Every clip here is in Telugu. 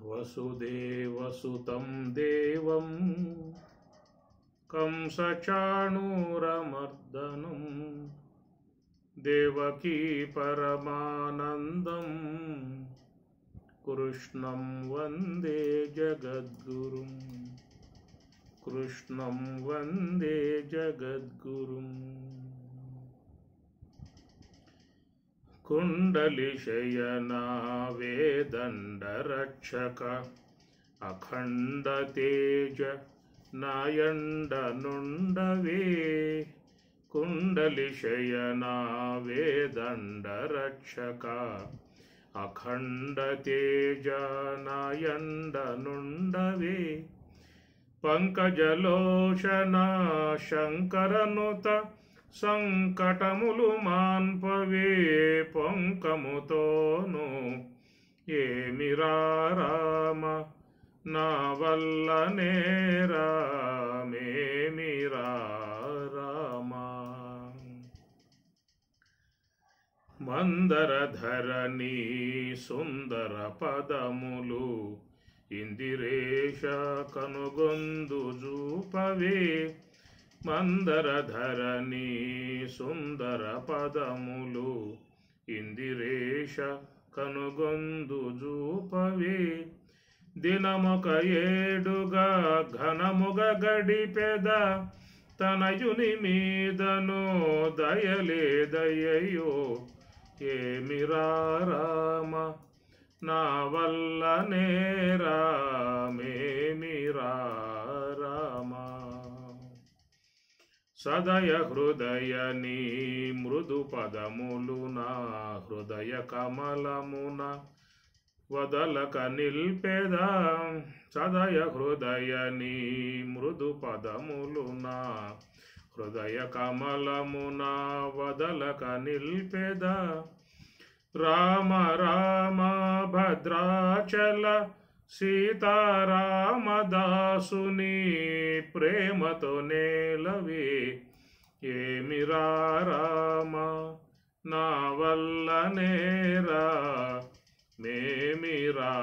వసుదేవసుతం దేవం కంసచాణూరమర్దనం దేవకీ పరమానందం కృష్ణం వందే జగద్గురుం కృష్ణం వందే జగద్గురుం. కుండలిశయనా వేదండరక్షక అఖండ తేజ నాయండనుండవే. కుండలిశయనా వేదండరక్షక అఖండ తేజ నాయండనుండవే. పంకజలోచన శంకరనుత సంకటములు మాన్పవే. పొంకముతోను ఏమిరా రామ నా వల్ల నేరామేమిరా రామ. మందరధరణి సుందర పదములు ఇందిరేశ కనుగొందు జూపవే. మందరధరణి సుందర పదములు ఇందిరేశ కనుగొందు జూపవే. దినమొక ఏడుగా ఘనముగ గడిపెద తనయుని మీదను దయలేదయ్యో ఏమిరా రామ నా వల్ల నేరామేమిరా రామ. సదయ హృదయ నీ మృదు పదములు నా హృదయ కమలమున వదలక నిల్పెదా. సదయ హృదయ నీ మృదు పదములు నా హృదయ కమలమున వదలక నిల్పెదా. రామ రామ భద్రాచల సీతారామదాసుని ప్రేమతో నేలవే ఏమిరా రామ నా వల్ల నేరా మేమిరా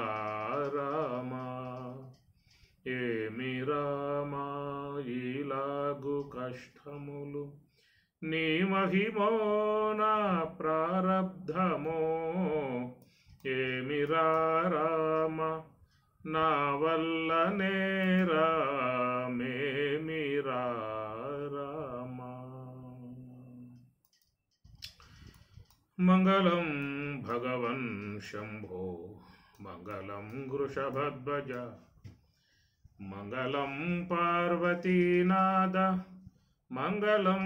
రామ. ఏమి రామ ఇలాగు కష్టములు నీ మహిమో నా ప్రారబ్ధమో ఏమిరా రామ నా వల్ల నేరామేమిరా రామ. మంగళం భగవన్ శంభో మంగళం వృషభధ్వజ మంగళం పార్వతీనాథ మంగళం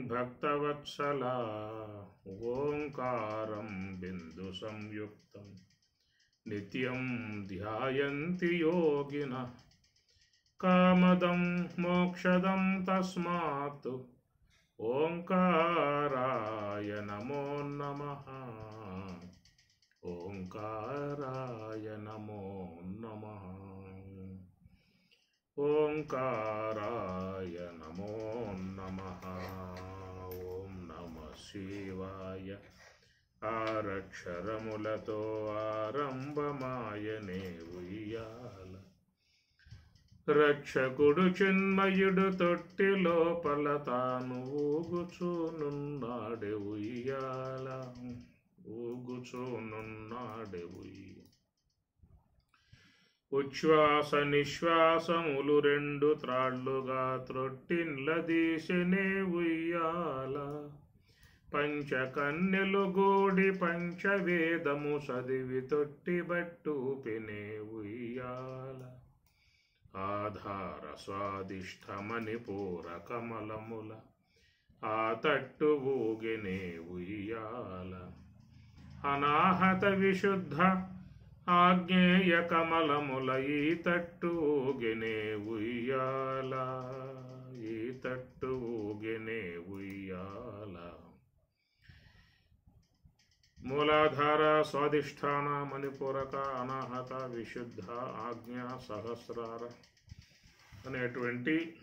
భక్తవత్సల. ఓంకారం బిందు సంయుక్తం నిత్యం ధ్యాయంతి యోగినః. కామదం మోక్షదం తస్మాత్ ఓంకారాయ నమో నమః. ఓంకారాయ నమో నమః. ఓంకారాయ నమో నమః. ఓం నమః శివాయ. ఆరక్షరములతో ఆరంభమాయనే ఉయ్యాల. రక్షకుడు చిన్మయుడు తొట్టి లోపల తాను ఊగుచూనున్నాడే ఉయ్యాల. ఊగుచూనున్నాడే ఉయ్యాల. ఉచ్ఛ్వాస నిశ్వాసములు రెండు త్రాళ్ళుగా త్రొట్టిన్లదీశనే ఉయ్యాల. పంచకన్యలు గూడి పంచవేదము చదివి తొట్టి బట్టూపినే ఉయ్యాల. ఆధార స్వాదిష్టమని పూర కమలముల ఆ తట్టు ఊగినే ఉయ్యాల. అనాహత విశుద్ధ ఆజ్ఞేయ కమలముల ఈ తట్టు ఊగినే ఉయ్యాల. ఈ తట్టు ఊగినే ఉయ్యాల. మూలాధార స్వాదిష్టాన మణిపూరక అనాహత విశుద్ధ ఆజ్ఞ సహస్రార అనేటువంటి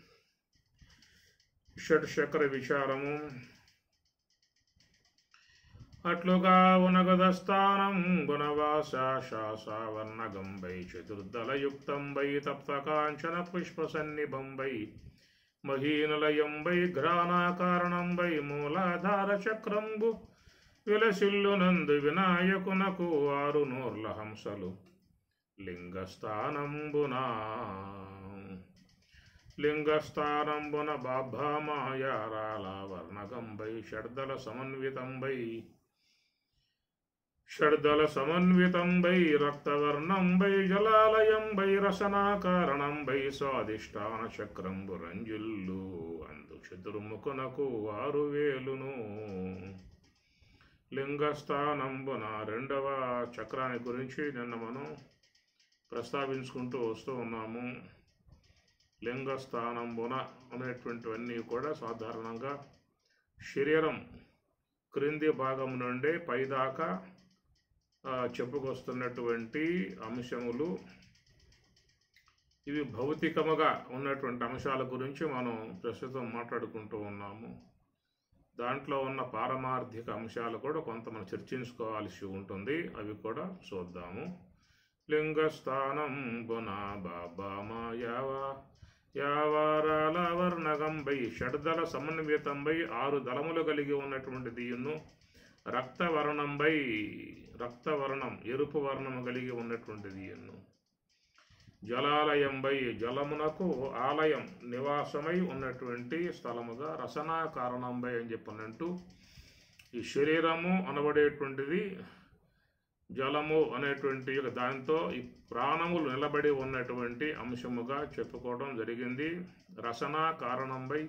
షడ్చక్ర విచారము అట్లుగా ఉనగదస్థానం గుణవాసాశాసావర్ణగంబై చతుర్దళయుక్తంబై తప్తకాంచన పుష్పసన్నిభంబై మహీనలయంబై ఘ్రాణాకారణంబై మూలాధార చక్రంబు విలసిల్లునందు వినాయకునకు 6 నూర్ల హంసలు లింగస్థానంబున బాభామాయారాల వర్ణకంబై షడ్దల సమన్వితంబై రక్తవర్ణంబై జలాలయంబై రసనాకారణంబై స్వాదిష్టాన చక్రంబు రంజిల్లు అందు చతుర్ముఖునకు 6 వేలును. లింగస్థానంబున 2వ చక్రాన్ని గురించి నిన్న మనం ప్రస్తావించుకుంటూ వస్తూ ఉన్నాము. లింగస్థానంబున అనేటువంటివన్నీ కూడా సాధారణంగా శరీరం క్రింది భాగం నుండి పైదాకా చెప్పుకొస్తున్నటువంటి అంశములు. ఇవి భౌతికముగా ఉన్నటువంటి అంశాల గురించి మనం ప్రస్తుతం మాట్లాడుకుంటూ ఉన్నాము. దాంట్లో ఉన్న పారమార్థిక అంశాలు కూడా కొంత మనం చర్చించుకోవాల్సి ఉంటుంది. అవి కూడా చూద్దాము. లింగస్థానంబున యావారాల వర్ణకంబై షడ్దల సమన్వితంబై 6 దళములు కలిగి ఉన్నటువంటి దీయును రక్తవర్ణం ఎరుపు వర్ణము కలిగి ఉన్నటువంటి దీయును జలాలయంబై జలమునకు ఆలయం నివాసమై ఉన్నటువంటి స్థలముగా రసనా కారణంబై అని చెప్పనంటూ ఈ శరీరము అనబడేటువంటిది జలము అనేటువంటి దాంతో ఈ ప్రాణములు నిలబడి ఉన్నటువంటి అంశముగా చెప్పుకోవడం జరిగింది. రసనా కారణంపై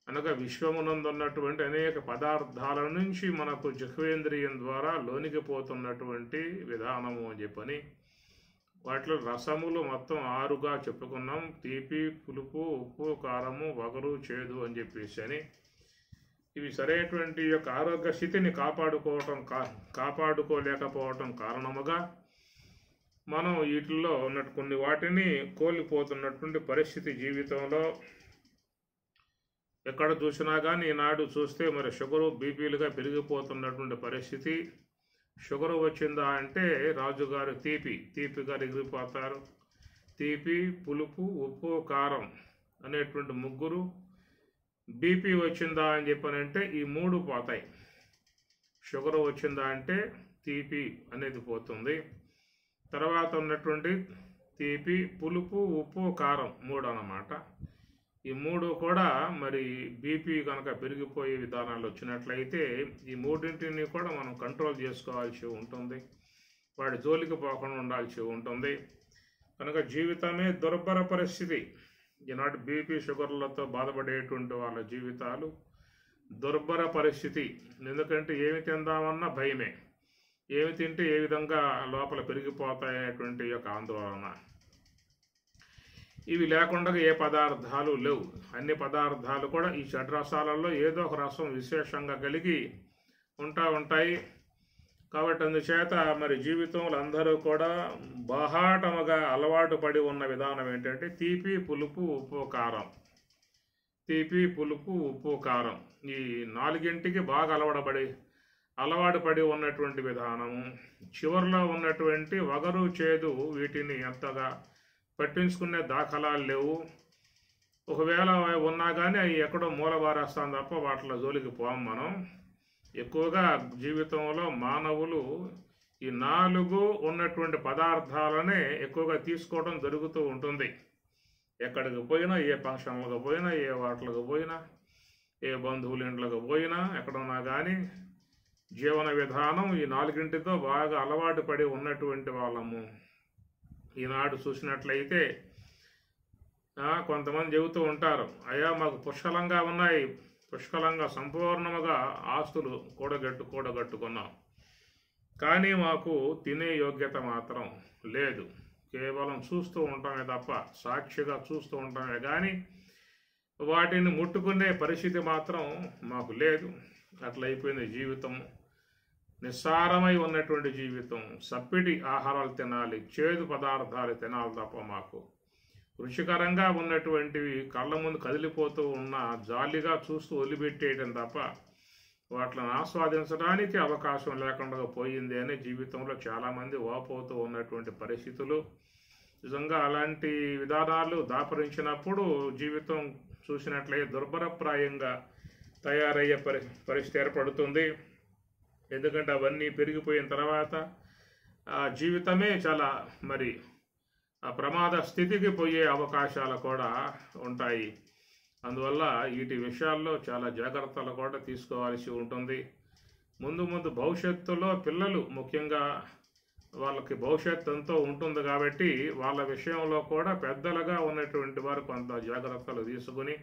అనగా విశ్వమునందున్నటువంటి అనేక పదార్థాల నుంచి మనకు జిహ్వేంద్రియం ద్వారా లోనికి పోతున్నటువంటి విధానము అని చెప్పని వాటిలో రసములు మొత్తం 6గా చెప్పుకున్నాం. తీపి, పులుపు, ఉప్పు, కారము, వగరు, చేదు అని చెప్పేసి అని ఇవి సరైనటువంటి యొక్క ఆరోగ్య స్థితిని కాపాడుకోలేకపోవటం కారణముగా మనం వీటిల్లో ఉన్నట్టు కొన్ని వాటిని కోల్పోతున్నటువంటి పరిస్థితి జీవితంలో ఎక్కడ చూసినా కానీ ఈనాడు చూస్తే మరి షుగరు బీపీలుగా పెరిగిపోతున్నటువంటి పరిస్థితి. షుగరు వచ్చిందా అంటే రాజుగారు తీపిగా ఎగిరిపోతారు. తీపి, పులుపు, ఉప్పు, కారం అనేటువంటి 3. బీపీ వచ్చిందా అని చెప్పనంటే ఈ 3 పోతాయి. షుగర్ వచ్చిందా అంటే తీపి అనేది పోతుంది. తర్వాత ఉన్నటువంటి తీపి, పులుపు, ఉప్పు, కారం 3 అన్నమాట. ఈ 3 కూడా మరి బీపీ కనుక పెరిగిపోయే విధానాలు వచ్చినట్లయితే ఈ 3ంటిని కూడా మనం కంట్రోల్ చేసుకోవాల్సి ఉంటుంది. వాడి జోలికి పోకుండా ఉండాల్సి ఉంటుంది. కనుక జీవితమే దుర్భర పరిస్థితి. ఈనాటి బీపీ షుగర్లతో బాధపడేటువంటి వాళ్ళ జీవితాలు దుర్భర పరిస్థితి. ఎందుకంటే ఏమి తిందామన్నా భయమే, ఏమి తింటే ఏ విధంగా లోపల పెరిగిపోతాయనేటువంటి యొక్క ఆందోళన. ఇవి లేకుండా ఏ పదార్థాలు లేవు. అన్ని పదార్థాలు కూడా ఈ షడ్రసాలలో ఏదో ఒక రసం విశేషంగా కలిగి ఉంటాయి. కాబట్టి అందుచేత మరి జీవితంలో అందరూ కూడా బాహాటముగా అలవాటు పడి ఉన్న విధానం ఏంటంటే తీపి, పులుపు, ఉప్పు, కారం. తీపి, పులుపు, ఉప్పు, కారం ఈ 4ంటికి బాగా అలవాటు పడి ఉన్నటువంటి విధానము. చివరిలో ఉన్నటువంటి వగరు, చేదు వీటిని ఎంతగా పట్టించుకునే దాఖలాలు లేవు. ఒకవేళ ఉన్నా కానీ అవి ఎక్కడో మూలబారేస్తాం తప్ప వాటిలో జోలికి పోం మనం. ఎక్కువగా జీవితంలో మానవులు ఈ 4 ఉన్నటువంటి పదార్థాలనే ఎక్కువగా తీసుకోవడం జరుగుతూ ఉంటుంది. ఎక్కడికి పోయినా, ఏ ఫంక్షన్లకు పోయినా, ఏ వాటిలకు పోయినా, ఏ బంధువుల ఇంట్లకు పోయినా, ఎక్కడున్నా కానీ జీవన విధానం ఈ 4ంటితో బాగా అలవాటు పడి ఉన్నటువంటి వాళ్ళము. ఈనాడు చూసినట్లయితే కొంతమంది చెబుతూ ఉంటారు, అయ్యా మాకు పుష్కలంగా సంపూర్ణముగా ఆస్తులు కూడగట్టుకున్నాం, కానీ మాకు తినే యోగ్యత మాత్రం లేదు. కేవలం చూస్తూ ఉంటామే తప్ప, సాక్షిగా చూస్తూ ఉంటామే కానీ వాటిని ముట్టుకునే పరిస్థితి మాత్రం మాకు లేదు. అట్లయిపోయింది జీవితం. నిస్సారమై ఉన్నటువంటి జీవితం. సప్పిడి ఆహారాలు తినాలి, చేదు పదార్థాలు తినాలి తప్ప మాకు రుచికరంగా ఉన్నటువంటివి కళ్ళ ముందు కదిలిపోతూ ఉన్న జాలిగా చూస్తూ వదిలిపెట్టేయడం తప్ప వాటిని ఆస్వాదించడానికి అవకాశం లేకుండా పోయింది అని జీవితంలో చాలామంది వాపోతూ ఉన్నటువంటి పరిస్థితులు. నిజంగా అలాంటి విధానాలు దాపరించినప్పుడు జీవితం చూసినట్లయితే దుర్భరప్రాయంగా తయారయ్యే పరిస్థితి ఏర్పడుతుంది. ఎందుకంటే అవన్నీ పెరిగిపోయిన తర్వాత ఆ జీవితమే చాలా మరి ఆ ప్రమాద స్థితికి పోయే అవకాశాలు కూడా ఉంటాయి. అందువల్ల వీటి విషయాల్లో చాలా జాగ్రత్తలు కూడా తీసుకోవాల్సి ఉంటుంది. ముందు భవిష్యత్తులో పిల్లలు ముఖ్యంగా వాళ్ళకి భవిష్యత్తు ఎంతో ఉంటుంది కాబట్టి వాళ్ళ విషయంలో కూడా పెద్దలుగా ఉన్నటువంటి వారు కొంత జాగ్రత్తలు తీసుకుని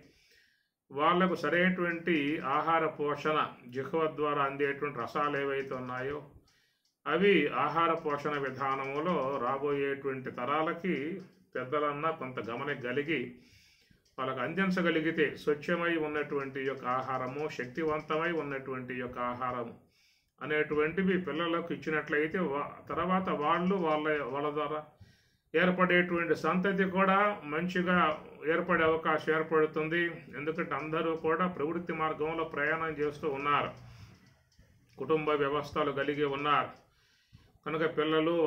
వాళ్లకు సరైనటువంటి ఆహార పోషణ జిహ్వ ద్వారా అందేటువంటి రసాలు ఏవైతే ఉన్నాయో అవి ఆహార పోషణ విధానంలో రాబోయేటువంటి తరాలకి పెద్దలన్నా కొంత గమనికగలిగి వాళ్ళకు అందించగలిగితే స్వచ్ఛమై ఉన్నటువంటి యొక్క ఆహారము, శక్తివంతమై ఉన్నటువంటి యొక్క ఆహారం అనేటువంటివి పిల్లలకు ఇచ్చినట్లయితే తర్వాత వాళ్ళ ద్వారా ఏర్పడేటువంటి సంతతి కూడా మంచిగా ఏర్పడే అవకాశం ఏర్పడుతుంది. ఎందుకంటే అందరూ కూడా ప్రవృత్తి మార్గంలో ప్రయాణం చేస్తూ ఉన్నారు, కుటుంబ వ్యవస్థలు కలిగి ఉన్నారు కనుక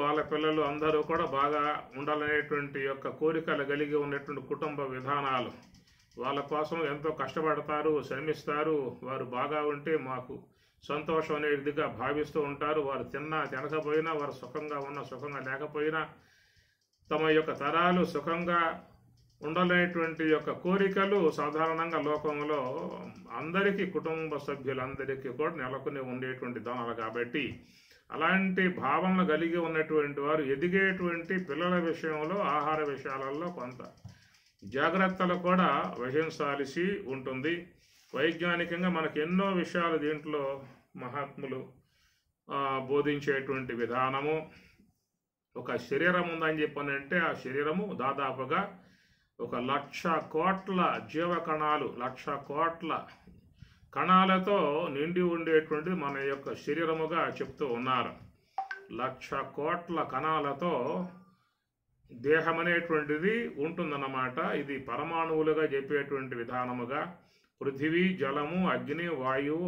వాళ్ళ పిల్లలు అందరూ కూడా బాగా ఉండాలనేటువంటి యొక్క కోరికలు కలిగి ఉన్నటువంటి కుటుంబ విధానాలు వాళ్ళ కోసం ఎంతో కష్టపడతారు, శ్రమిస్తారు. వారు బాగా ఉంటే మాకు సంతోషం అనేదిగా భావిస్తూ ఉంటారు. వారు తినకపోయినా, వారు సుఖంగా ఉన్నా సుఖంగా లేకపోయినా తమ యొక్క తరాలు సుఖంగా ఉండాలనేటువంటి యొక్క కోరికలు సాధారణంగా లోకంలో అందరికీ, కుటుంబ సభ్యులందరికీ కూడా నెలకొని ఉండేటువంటి దానాలు కాబట్టి అలాంటి భావనలు కలిగి ఉన్నటువంటి వారు ఎదిగేటువంటి పిల్లల విషయంలో ఆహార విషయాలలో కొంత జాగ్రత్తలు కూడా వహించాల్సి ఉంటుంది. వైజ్ఞానికంగా మనకు ఎన్నో విషయాలు దీంట్లో మహాత్ములు బోధించేటువంటి విధానము. ఒక శరీరం ఉందని చెప్పనంటే ఆ శరీరము దాదాపుగా 1,00,000 కోట్ల జీవకణాలు, 1,00,000 కోట్ల కణాలతో నిండి ఉండేటువంటిది మన యొక్క శరీరముగా చెప్తూ ఉన్నారు. 1,00,000 కోట్ల కణాలతో దేహం అనేటువంటిది ఉంటుందన్నమాట. ఇది పరమాణువులుగా చెప్పేటువంటి విధానముగా పృథివీ, జలము, అగ్ని, వాయువు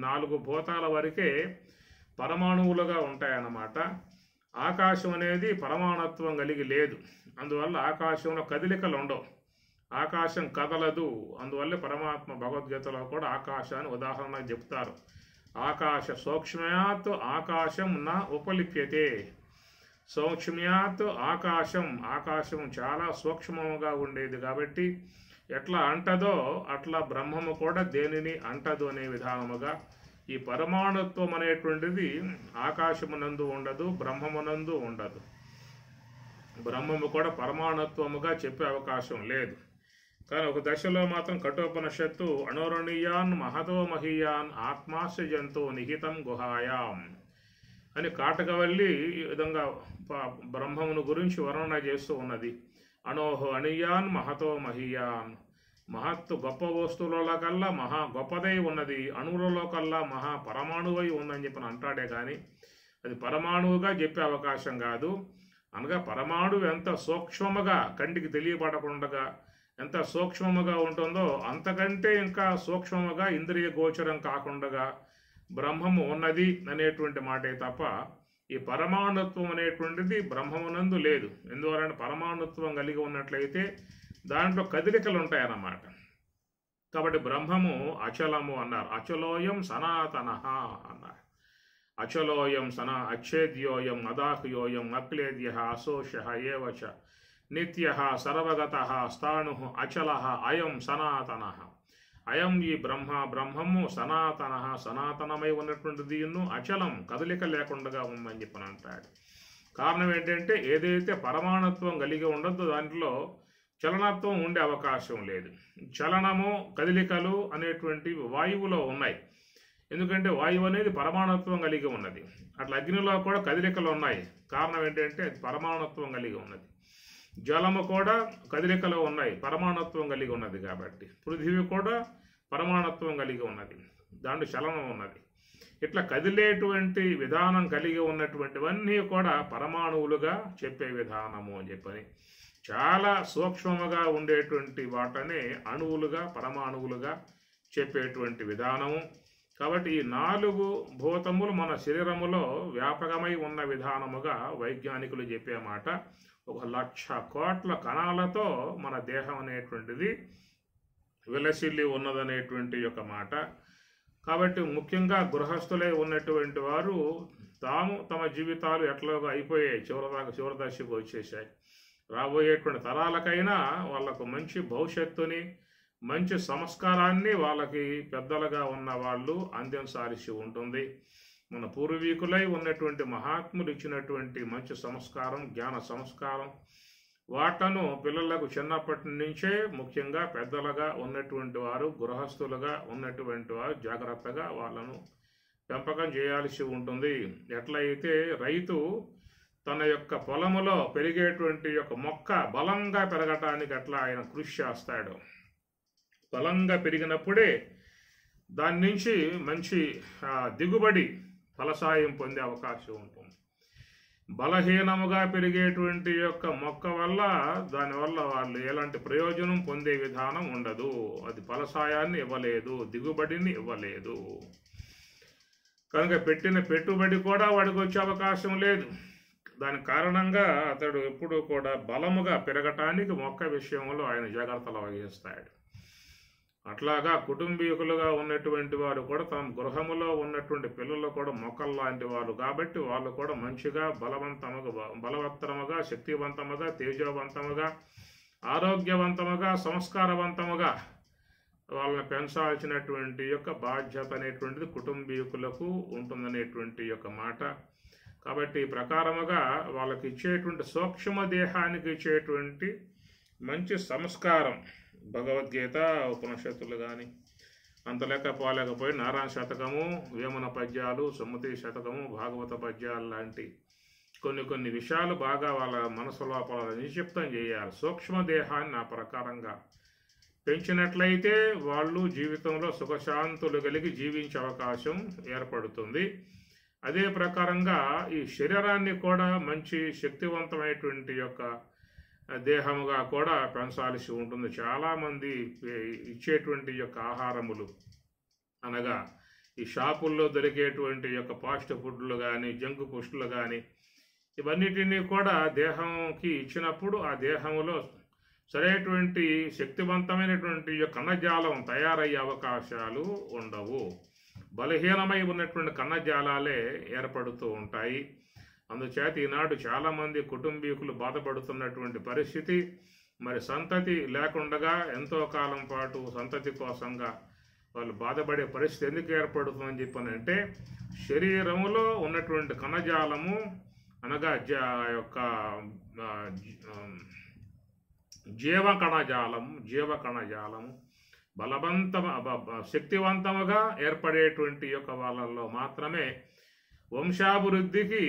4 భూతాల వరకే పరమాణువులుగా ఉంటాయన్నమాట. ఆకాశం అనేది పరమాణుత్వం కలిగి లేదు, అందువల్ల ఆకాశంలో కదలికలు ఉండవు, ఆకాశం కదలదు. అందువల్ల పరమాత్మ భగవద్గీతలో కూడా ఆకాశాన్ని ఉదాహరణగా చెప్తారు. ఆకాశ సూక్ష్మ్యాత్ ఆకాశం నా ఉపలిప్యతే. సూక్ష్మ్యాత్ ఆకాశం చాలా సూక్ష్మముగా ఉండేది కాబట్టి ఎట్లా అంటదో అట్లా బ్రహ్మము కూడా దేనిని అంటదు అనే విధానముగా ఈ పరమాణుత్వం అనేటువంటిది ఆకాశమునందు ఉండదు, బ్రహ్మమునందు ఉండదు. బ్రహ్మము కూడా పరమాణుత్వముగా చెప్పే అవకాశం లేదు. కానీ ఒక దశలో మాత్రం కఠోపనిషత్తు అణోరణీయాన్ మహతో మహీయాన్ ఆత్మాస్య జంతో నిహితం గుహాయాం అని కాటకవల్లి ఈ విధంగా బ్రహ్మమును గురించి వర్ణన చేస్తూ ఉన్నది. అణోహో అణీయాన్ మహతో మహీయాన్, మహత్తు గొప్ప వస్తువుల కల్లా మహా గొప్పదై ఉన్నది, అణువులలో కల్లా మహా పరమాణువై ఉందని చెప్పి అంటాడే కానీ అది పరమాణువుగా చెప్పే అవకాశం కాదు. అనగా పరమాణువు ఎంత సూక్ష్మముగా కంటికి తెలియబడకుండా ఎంత సూక్ష్మముగా ఉంటుందో అంతకంటే ఇంకా సూక్ష్మముగా ఇంద్రియ గోచరం కాకుండా బ్రహ్మము ఉన్నది అనేటువంటి మాటే తప్ప ఈ పరమాణుత్వం అనేటువంటిది బ్రహ్మమునందు లేదు. ఎందువలన పరమాణుత్వం కలిగి ఉన్నట్లయితే దాంట్లో కదలికలు ఉంటాయన్నమాట. కాబట్టి బ్రహ్మము అచలము అన్నారు. అచలోయం సనాతన అన్నారు. అచలోయం అచ్ఛేద్యోయం అదాహ్యోయం అక్లేద్య అశోష ఏవచ నిత్య సర్వగత స్థాణు అచల అయం సనాతన. అయం ఈ బ్రహ్మము సనాతనమై ఉన్నటువంటిది, అచలం కదలిక లేకుండా ఉందని చెప్పని అంటాడు. కారణం ఏంటంటే ఏదైతే పరమాణుత్వం కలిగి ఉండదో దాంట్లో చలనత్వం ఉండే అవకాశం లేదు. చలనము కదలికలు అనేటువంటి వాయువులో ఉన్నాయి. ఎందుకంటే వాయువు అనేది పరమాణుత్వం కలిగి ఉన్నది. అట్లా అగ్నిలో కూడా కదలికలు ఉన్నాయి. కారణం ఏంటంటే పరమాణుత్వం కలిగి ఉన్నది. జలము కూడా కదలికలో ఉన్నాయి, పరమాణుత్వం కలిగి ఉన్నది కాబట్టి. పృథివీ కూడా పరమాణుత్వం కలిగి ఉన్నది, దాంట్లో చలనం ఉన్నది. ఇట్లా కదిలేటువంటి విధానం కలిగి ఉన్నటువంటివన్నీ కూడా పరమాణువులుగా చెప్పే విధానము అని చెప్పని చాలా సూక్ష్మముగా ఉండేటువంటి వాటనే అణువులుగా పరమాణువులుగా చెప్పేటువంటి విధానము. కాబట్టి ఈ 4 భూతములు మన శరీరములో వ్యాపకమై ఉన్న విధానముగా వైజ్ఞానికులు చెప్పే మాట. 1,00,000 కోట్ల కణాలతో మన దేహం అనేటువంటిది విలసిల్లి ఉన్నదనేటువంటి యొక్క మాట. కాబట్టి ముఖ్యంగా గృహస్థులై ఉన్నటువంటి వారు తమ జీవితాలు ఎట్లాగో అయిపోయాయి, చివరి దశకు వచ్చేసాయి. రాబోయేటువంటి తరాలకైనా వాళ్ళకు మంచి భవిష్యత్తుని, మంచి సంస్కారాన్ని వాళ్ళకి పెద్దలుగా ఉన్న వాళ్ళు అందించాల్సి ఉంటుంది. మన పూర్వీకులై ఉన్నటువంటి మహాత్ములు ఇచ్చినటువంటి మంచి సంస్కారం, జ్ఞాన సంస్కారం, వాటను పిల్లలకు చిన్నప్పటి నుంచే ముఖ్యంగా పెద్దలుగా ఉన్నటువంటి వారు, గృహస్థులుగా ఉన్నటువంటి వారు జాగ్రత్తగా వాళ్ళను పెంపకం చేయాల్సి ఉంటుంది. ఎట్లయితే రైతు తన యొక్క పొలములో పెరిగేటువంటి యొక్క మొక్క బలంగా పెరగటానికి ఎట్లా ఆయన కృషి చేస్తాడు, బలంగా పెరిగినప్పుడే దాని నుంచి మంచి దిగుబడి ఫలసాయం పొందే అవకాశం ఉంటుంది. బలహీనముగా పెరిగేటువంటి యొక్క మొక్క వల్ల దానివల్ల వాళ్ళు ఎలాంటి ప్రయోజనం పొందే విధానం ఉండదు, అది ఫలసాయాన్ని ఇవ్వలేదు, దిగుబడిని ఇవ్వలేదు. కనుక పెట్టిన పెట్టుబడి కూడా వాడికి వచ్చే అవకాశం లేదు. దాని కారణంగా అతడు ఎప్పుడూ కూడా బలముగా పెరగటానికి మొక్క విషయంలో ఆయన జాగ్రత్తలు వహిస్తాడు. అట్లాగా కుటుంబీకులుగా ఉన్నటువంటి వారు కూడా తమ గృహములో ఉన్నటువంటి పిల్లలు కూడా మొక్కలు లాంటి వారు కాబట్టి వాళ్ళు కూడా మంచిగా బలవత్తరముగా, శక్తివంతముగా, తేజవంతముగా, ఆరోగ్యవంతముగా, సంస్కారవంతముగా వాళ్ళని పెంచాల్సినటువంటి యొక్క బాధ్యత అనేటువంటిది కుటుంబీకులకు ఉంటుందనేటువంటి యొక్క మాట. కాబట్టి ఈ ప్రకారముగా వాళ్ళకి ఇచ్చేటువంటి సూక్ష్మ దేహానికి ఇచ్చేటువంటి మంచి సంస్కారం, భగవద్గీత, ఉపనిషత్తులు కానీ అంత లేకపోలేకపోయి నారాయణ శతకము, వేమన పద్యాలు, సుమతి శతకము, భాగవత పద్యాలు లాంటి కొన్ని విషయాలు బాగా వాళ్ళ మనసు లోపల నిక్షిప్తం చేయాలి. సూక్ష్మ దేహాన్ని ఆ ప్రకారంగా పెంచినట్లయితే వాళ్ళు జీవితంలో సుఖశాంతులు కలిగి జీవించే అవకాశం ఏర్పడుతుంది. అదే ప్రకారంగా ఈ శరీరాన్ని కూడా మంచి శక్తివంతమైనటువంటి యొక్క దేహముగా కూడా పెంచాల్సి ఉంటుంది. చాలామంది ఇచ్చేటువంటి యొక్క ఆహారములు అనగా ఈ షాపుల్లో దొరికేటువంటి యొక్క ఫాస్ట్ ఫుడ్లు కానీ, జంక్ ఫుడ్లు కానీ, ఇవన్నిటినీ కూడా దేహంకి ఇచ్చినప్పుడు ఆ దేహంలో సరైనటువంటి శక్తివంతమైనటువంటి కణజాలం తయారయ్యే అవకాశాలు ఉండవు. బలహీనమై ఉన్నటువంటి కణజాలాలే ఏర్పడుతూ ఉంటాయి. అందుచేత ఈనాడు చాలామంది కుటుంబీకులు బాధపడుతున్నటువంటి పరిస్థితి, మరి సంతతి లేకుండగా ఎంతో కాలం పాటు సంతతి కోసంగా వాళ్ళు బాధపడే పరిస్థితి ఎందుకు ఏర్పడుతుందని చెప్పనంటే శరీరములో ఉన్నటువంటి కణజాలము అనగా యొక్క జీవకణజాలము శక్తివంతముగా ఏర్పడేటువంటి యొక్క వాళ్ళల్లో మాత్రమే వంశాభివృద్ధికి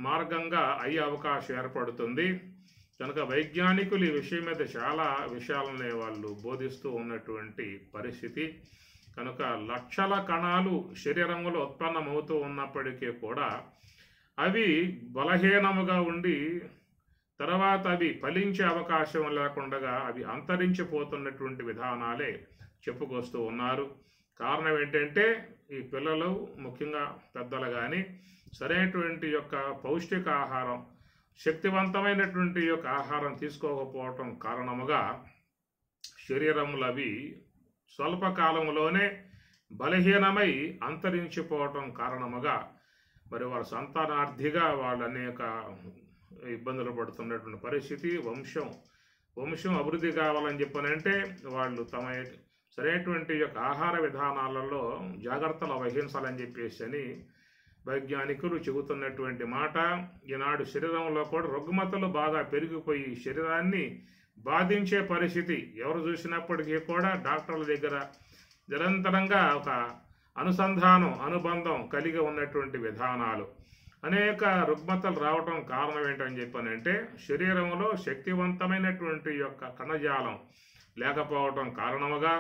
మార్గంగా అయ్యే అవకాశం ఏర్పడుతుంది. కనుక వైజ్ఞానికులు ఈ విషయం మీద చాలా విషయాలనే వాళ్ళు బోధిస్తూ ఉన్నటువంటి పరిస్థితి. కనుక లక్షల కణాలు శరీరంలో ఉత్పన్నమవుతూ ఉన్నప్పటికీ కూడా అవి బలహీనముగా ఉండి తర్వాత అవి ఫలించే అవకాశం లేకుండా అవి అంతరించిపోతున్నటువంటి విధానాలే చెప్పుకొస్తూ ఉన్నారు. కారణం ఏంటంటే ఈ పిల్లలు ముఖ్యంగా పెద్దలు కానీ సరైనటువంటి యొక్క పౌష్టిక ఆహారం, శక్తివంతమైనటువంటి యొక్క ఆహారం తీసుకోకపోవటం కారణముగా శరీరములు అవి స్వల్పకాలంలోనే బలహీనమై అంతరించిపోవటం కారణముగా మరి వాళ్ళ సంతానార్థిగా వాళ్ళు అనేక ఇబ్బందులు పడుతున్నటువంటి పరిస్థితి. వంశం అభివృద్ధి కావాలని చెప్పనంటే వాళ్ళు తమ సరైనటువంటి యొక్క ఆహార విధానాలలో జాగ్రత్తలు వహించాలని చెప్పేసి అని వైజ్ఞానికులు చెబుతున్నటువంటి మాట. ఈనాడు శరీరంలో కూడా రుగ్మతలు బాగా పెరిగిపోయి శరీరాన్ని బాధించే పరిస్థితి. ఎవరు చూసినప్పటికీ కూడా డాక్టర్ల దగ్గర నిరంతరంగా ఒక అనుబంధం కలిగి ఉన్నటువంటి విధానాలు, అనేక రుగ్మతలు రావటం కారణం ఏంటని చెప్పానంటే శరీరంలో శక్తివంతమైనటువంటి యొక్క కణజాలం లేకపోవటం కారణముగా,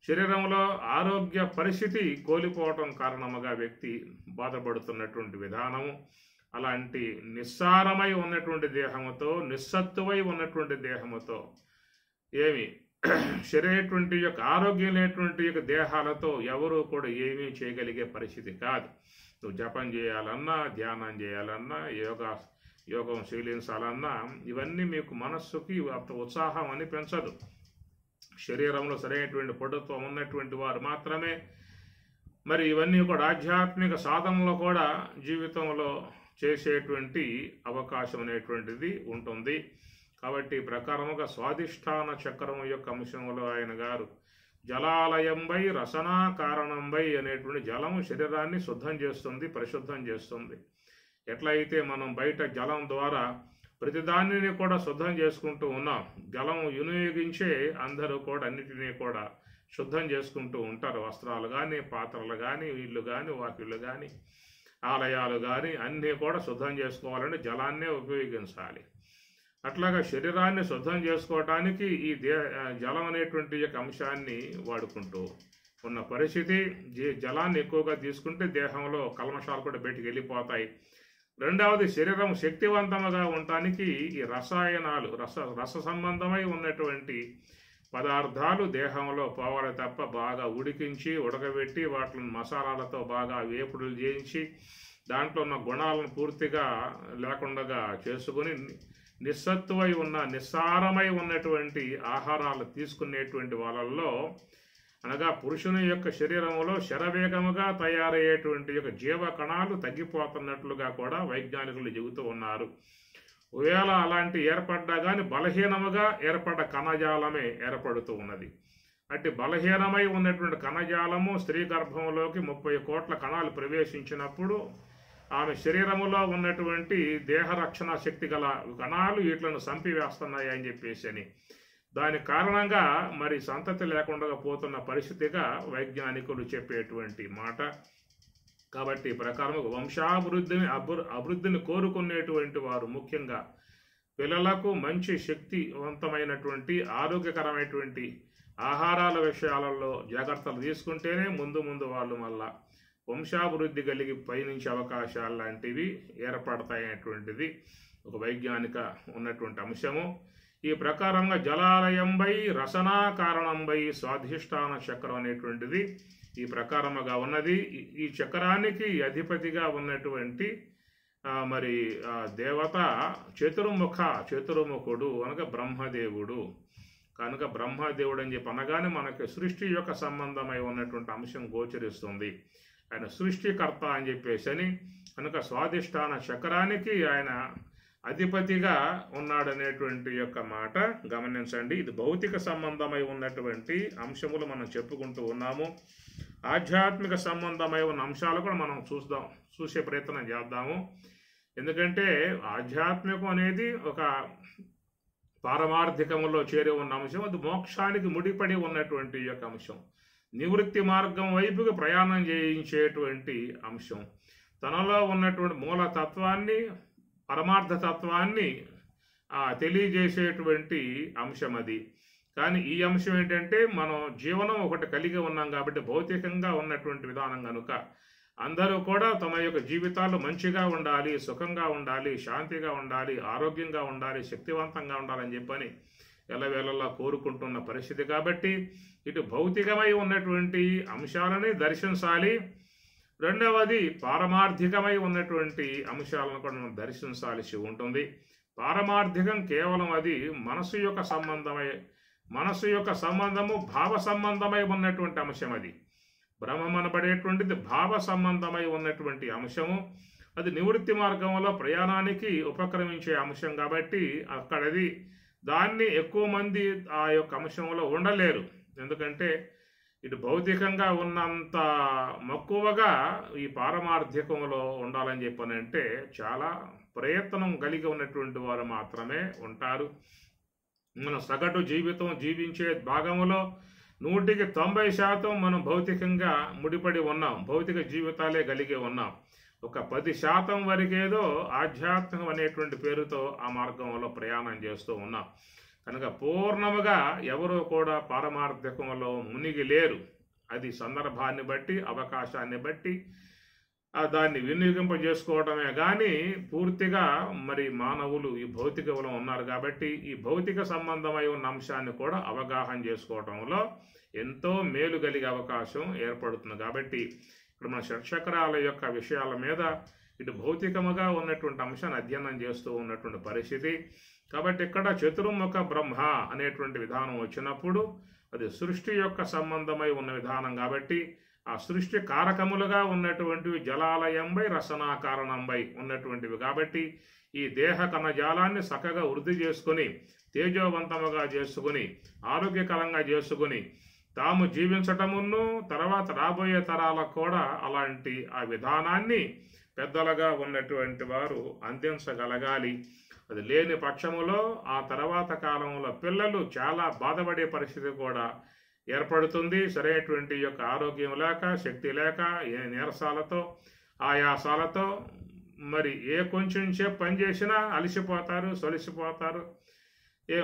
శరీరంలో ఆరోగ్య పరిస్థితి కోల్పోవటం కారణముగా వ్యక్తి బాధపడుతున్నటువంటి విధానము. అలాంటి నిస్సారమై ఉన్నటువంటి దేహముతో, నిస్సత్తువై ఉన్నటువంటి దేహముతో శరీరటువంటి యొక్క ఆరోగ్యం లేనటువంటి యొక్క దేహాలతో ఎవరు కూడా ఏమీ చేయగలిగే పరిస్థితి కాదు. నువ్వు జపం చేయాలన్నా, ధ్యానం చేయాలన్నా, యోగం శీలించాలన్నా ఇవన్నీ మీకు మనస్సుకి అంత ఉత్సాహం అనిపించదు. శరీరంలో సరైనటువంటి పటుత్వం ఉన్నటువంటి వారు మాత్రమే మరి ఇవన్నీ కూడా ఆధ్యాత్మిక సాధనలో కూడా జీవితంలో చేసేటువంటి అవకాశం అనేటువంటిది ఉంటుంది. కాబట్టి ప్రకారముగా స్వాధిష్టాన చక్రం యొక్క అంశంలో ఆయన గారు జలాలయంబై రసనా కారణంబై అనేటువంటి జలము శరీరాన్ని శుద్ధం చేస్తుంది, పరిశుద్ధం చేస్తుంది. ఎట్లయితే మనం బయట జలం ద్వారా ప్రతిదానిని కూడా శుద్ధం చేసుకుంటూ ఉన్నాం, జలం వినియోగించే అందరూ కూడా అన్నిటినీ కూడా శుద్ధం చేసుకుంటూ ఉంటారు. వస్త్రాలు కానీ, పాత్రలు కానీ, ఇళ్ళు కానీ, వాకిళ్ళు కానీ, ఆలయాలు కానీ అన్నీ కూడా శుద్ధం చేసుకోవాలంటే జలాన్నే ఉపయోగించాలి. అట్లాగా శరీరాన్ని శుద్ధం చేసుకోవటానికి ఈ జలం అనేటువంటి యొక్క అంశాన్ని వాడుకుంటూ ఉన్న పరిస్థితి. జలాన్ని ఎక్కువగా తీసుకుంటే దేహంలో కల్మషాలు కూడా బయటికి వెళ్ళిపోతాయి. రెండవది, శరీరం శక్తివంతంగా ఉండటానికి ఈ రసాయనాలు రస సంబంధమై ఉన్నటువంటి పదార్థాలు దేహంలో పోవాలి తప్ప బాగా ఉడికించి ఉడకబెట్టి వాటిని మసాలాలతో బాగా వేపుడులు చేయించి దాంట్లో ఉన్న గుణాలను పూర్తిగా లేకుండా చేసుకుని నిస్సత్తువై ఉన్న నిస్సారమై ఉన్నటువంటి ఆహారాలు తీసుకునేటువంటి వాళ్ళల్లో అనగా పురుషుని యొక్క శరీరంలో శరవేగముగా తయారయ్యేటువంటి యొక్క జీవ కణాలు తగ్గిపోతున్నట్లుగా కూడా వైజ్ఞానికులు చెబుతూ ఉన్నారు. ఒకవేళ అలాంటి ఏర్పడ్డా కానీ బలహీనముగా ఏర్పడ్డ కణజాలమే ఏర్పడుతూ ఉన్నది. అట్టి బలహీనమై ఉన్నటువంటి కణజాలము స్త్రీ గర్భంలోకి 30 కోట్ల కణాలు ప్రవేశించినప్పుడు ఆమె శరీరములో ఉన్నటువంటి దేహరక్షణ శక్తి గల కణాలు వీటిలను చంపివేస్తున్నాయి అని చెప్పేసి దాని కారణంగా మరి సంతతి లేకుండా పోతున్న పరిస్థితిగా వైజ్ఞానికులు చెప్పేటువంటి మాట. కాబట్టి ప్రకారం అభివృద్ధిని కోరుకునేటువంటి వారు ముఖ్యంగా పిల్లలకు మంచి శక్తివంతమైనటువంటి ఆరోగ్యకరమైనటువంటి ఆహారాల విషయాలలో జాగ్రత్తలు తీసుకుంటేనే ముందు వాళ్ళు మళ్ళా వంశాభివృద్ధి కలిగి పయనించే అవకాశాలు లాంటివి ఏర్పడతాయనేటువంటిది ఒక వైజ్ఞానిక ఉన్నటువంటి అంశము. ఈ ప్రకారంగా జలాలయంబై రసనా కారణంబై స్వాధిష్టాన చక్రం అనేటువంటిది ఈ ప్రకారముగా ఉన్నది. ఈ చక్రానికి అధిపతిగా ఉన్నటువంటి మరి దేవత చతుర్ముఖుడు అనగా బ్రహ్మదేవుడు. కనుక బ్రహ్మదేవుడు అని చెప్పి అనగానే మనకి సృష్టి యొక్క సంబంధమై ఉన్నటువంటి అంశం గోచరిస్తుంది. ఆయన సృష్టికర్త అని చెప్పేసి కనుక స్వాధిష్టాన చక్రానికి ఆయన అధిపతిగా ఉన్నాడనేటువంటి యొక్క మాట గమనించండి. ఇది భౌతిక సంబంధమై ఉన్నటువంటి అంశములు మనం చెప్పుకుంటూ ఉన్నాము. ఆధ్యాత్మిక సంబంధమై ఉన్న అంశాలు కూడా మనం చూసే ప్రయత్నం చేద్దాము. ఎందుకంటే ఆధ్యాత్మికం అనేది ఒక పారమార్థికములో చేరి ఉన్న అంశం, అది మోక్షానికి ముడిపడి ఉన్నటువంటి యొక్క అంశం, నివృత్తి మార్గం వైపుకి ప్రయాణం చేయించేటువంటి అంశం, తనలో ఉన్నటువంటి మూలతత్వాన్ని పరమార్థతత్వాన్ని తెలియజేసేటువంటి అంశం అది. కానీ ఈ అంశం ఏంటంటే మనం జీవనం ఒకటి కలిగి ఉన్నాం కాబట్టి భౌతికంగా ఉన్నటువంటి విధానం కనుక అందరూ కూడా తమ యొక్క జీవితాలు మంచిగా ఉండాలి, సుఖంగా ఉండాలి, శాంతిగా ఉండాలి, ఆరోగ్యంగా ఉండాలి, శక్తివంతంగా ఉండాలని చెప్పని ఎల్లవేళలా కోరుకుంటున్న పరిస్థితి. కాబట్టి ఇటు భౌతికమై ఉన్నటువంటి అంశాలని దర్శించాలి, రెండవది పారమార్థికమై ఉన్నటువంటి అంశాలను కూడా మనం దర్శించాల్సి ఉంటుంది. పారమార్థికం కేవలం అది మనసు యొక్క సంబంధము భావ సంబంధమై ఉన్నటువంటి అంశం. అది బ్రహ్మం అనబడేటువంటిది భావ సంబంధమై ఉన్నటువంటి అంశము. అది నివృత్తి మార్గంలో ప్రయాణానికి ఉపక్రమించే అంశం కాబట్టి అక్కడది దాన్ని ఎక్కువ మంది ఆ యొక్క అంశంలో ఉండలేరు. ఎందుకంటే ఇటు భౌతికంగా ఉన్నంత మక్కువగా ఈ పారమార్థికంలో ఉండాలని చెప్పనంటే చాలా ప్రయత్నం కలిగి ఉన్నటువంటి వారు మాత్రమే ఉంటారు. మన సగటు జీవితం జీవించే భాగంలో 190% మనం భౌతికంగా ముడిపడి ఉన్నాం, భౌతిక జీవితాలే కలిగి ఉన్నాం. ఒక 10% వరకేదో ఆధ్యాత్మికం అనేటువంటి పేరుతో ఆ మార్గంలో ప్రయాణం చేస్తూ ఉన్నాం. కనుక పూర్ణముగా ఎవరూ కూడా పారమార్థికంలో మునిగి లేరు. అది సందర్భాన్ని బట్టి, అవకాశాన్ని బట్టి దాన్ని వినియోగింపజేసుకోవడమే కానీ పూర్తిగా మరి మానవులు ఈ భౌతికలో ఉన్నారు కాబట్టి ఈ భౌతిక సంబంధమై ఉన్న అంశాన్ని కూడా అవగాహన చేసుకోవడంలో ఎంతో మేలు కలిగే అవకాశం ఏర్పడుతుంది. కాబట్టి ఇప్పుడు మన షట్చక్రాల యొక్క విషయాల మీద ఇటు భౌతికముగా ఉన్నటువంటి అంశాన్ని అధ్యయనం చేస్తూ ఉన్నటువంటి పరిస్థితి. కాబట్టి ఇక్కడ చతుర్ముఖ బ్రహ్మ అనేటువంటి విధానం వచ్చినప్పుడు అది సృష్టి యొక్క సంబంధమై ఉన్న విధానం కాబట్టి ఆ సృష్టి కారకములుగా ఉన్నటువంటివి జలాలయంపై రసనా కారణంపై ఉన్నటువంటివి కాబట్టి ఈ దేహ కణజాలాన్ని చక్కగా వృద్ధి చేసుకుని తేజోవంతముగా చేసుకుని ఆరోగ్యకరంగా చేసుకుని తాము జీవించటమును తర్వాత రాబోయే తరాలకు కూడా అలాంటి ఆ విధానాన్ని పెద్దలుగా ఉన్నటువంటి వారు అందించగలగాలి. అది లేని పక్షములో ఆ తర్వాత కాలంలో పిల్లలు చాలా బాధపడే పరిస్థితి కూడా ఏర్పడుతుంది. సరైనటువంటి యొక్క ఆరోగ్యం లేక, శక్తి లేక, ఏ నీరసాలతో ఆయాసాలతో మరి ఏ కొంచెం సేపు పని చేసినా అలసిపోతారు, సొలిసిపోతారు,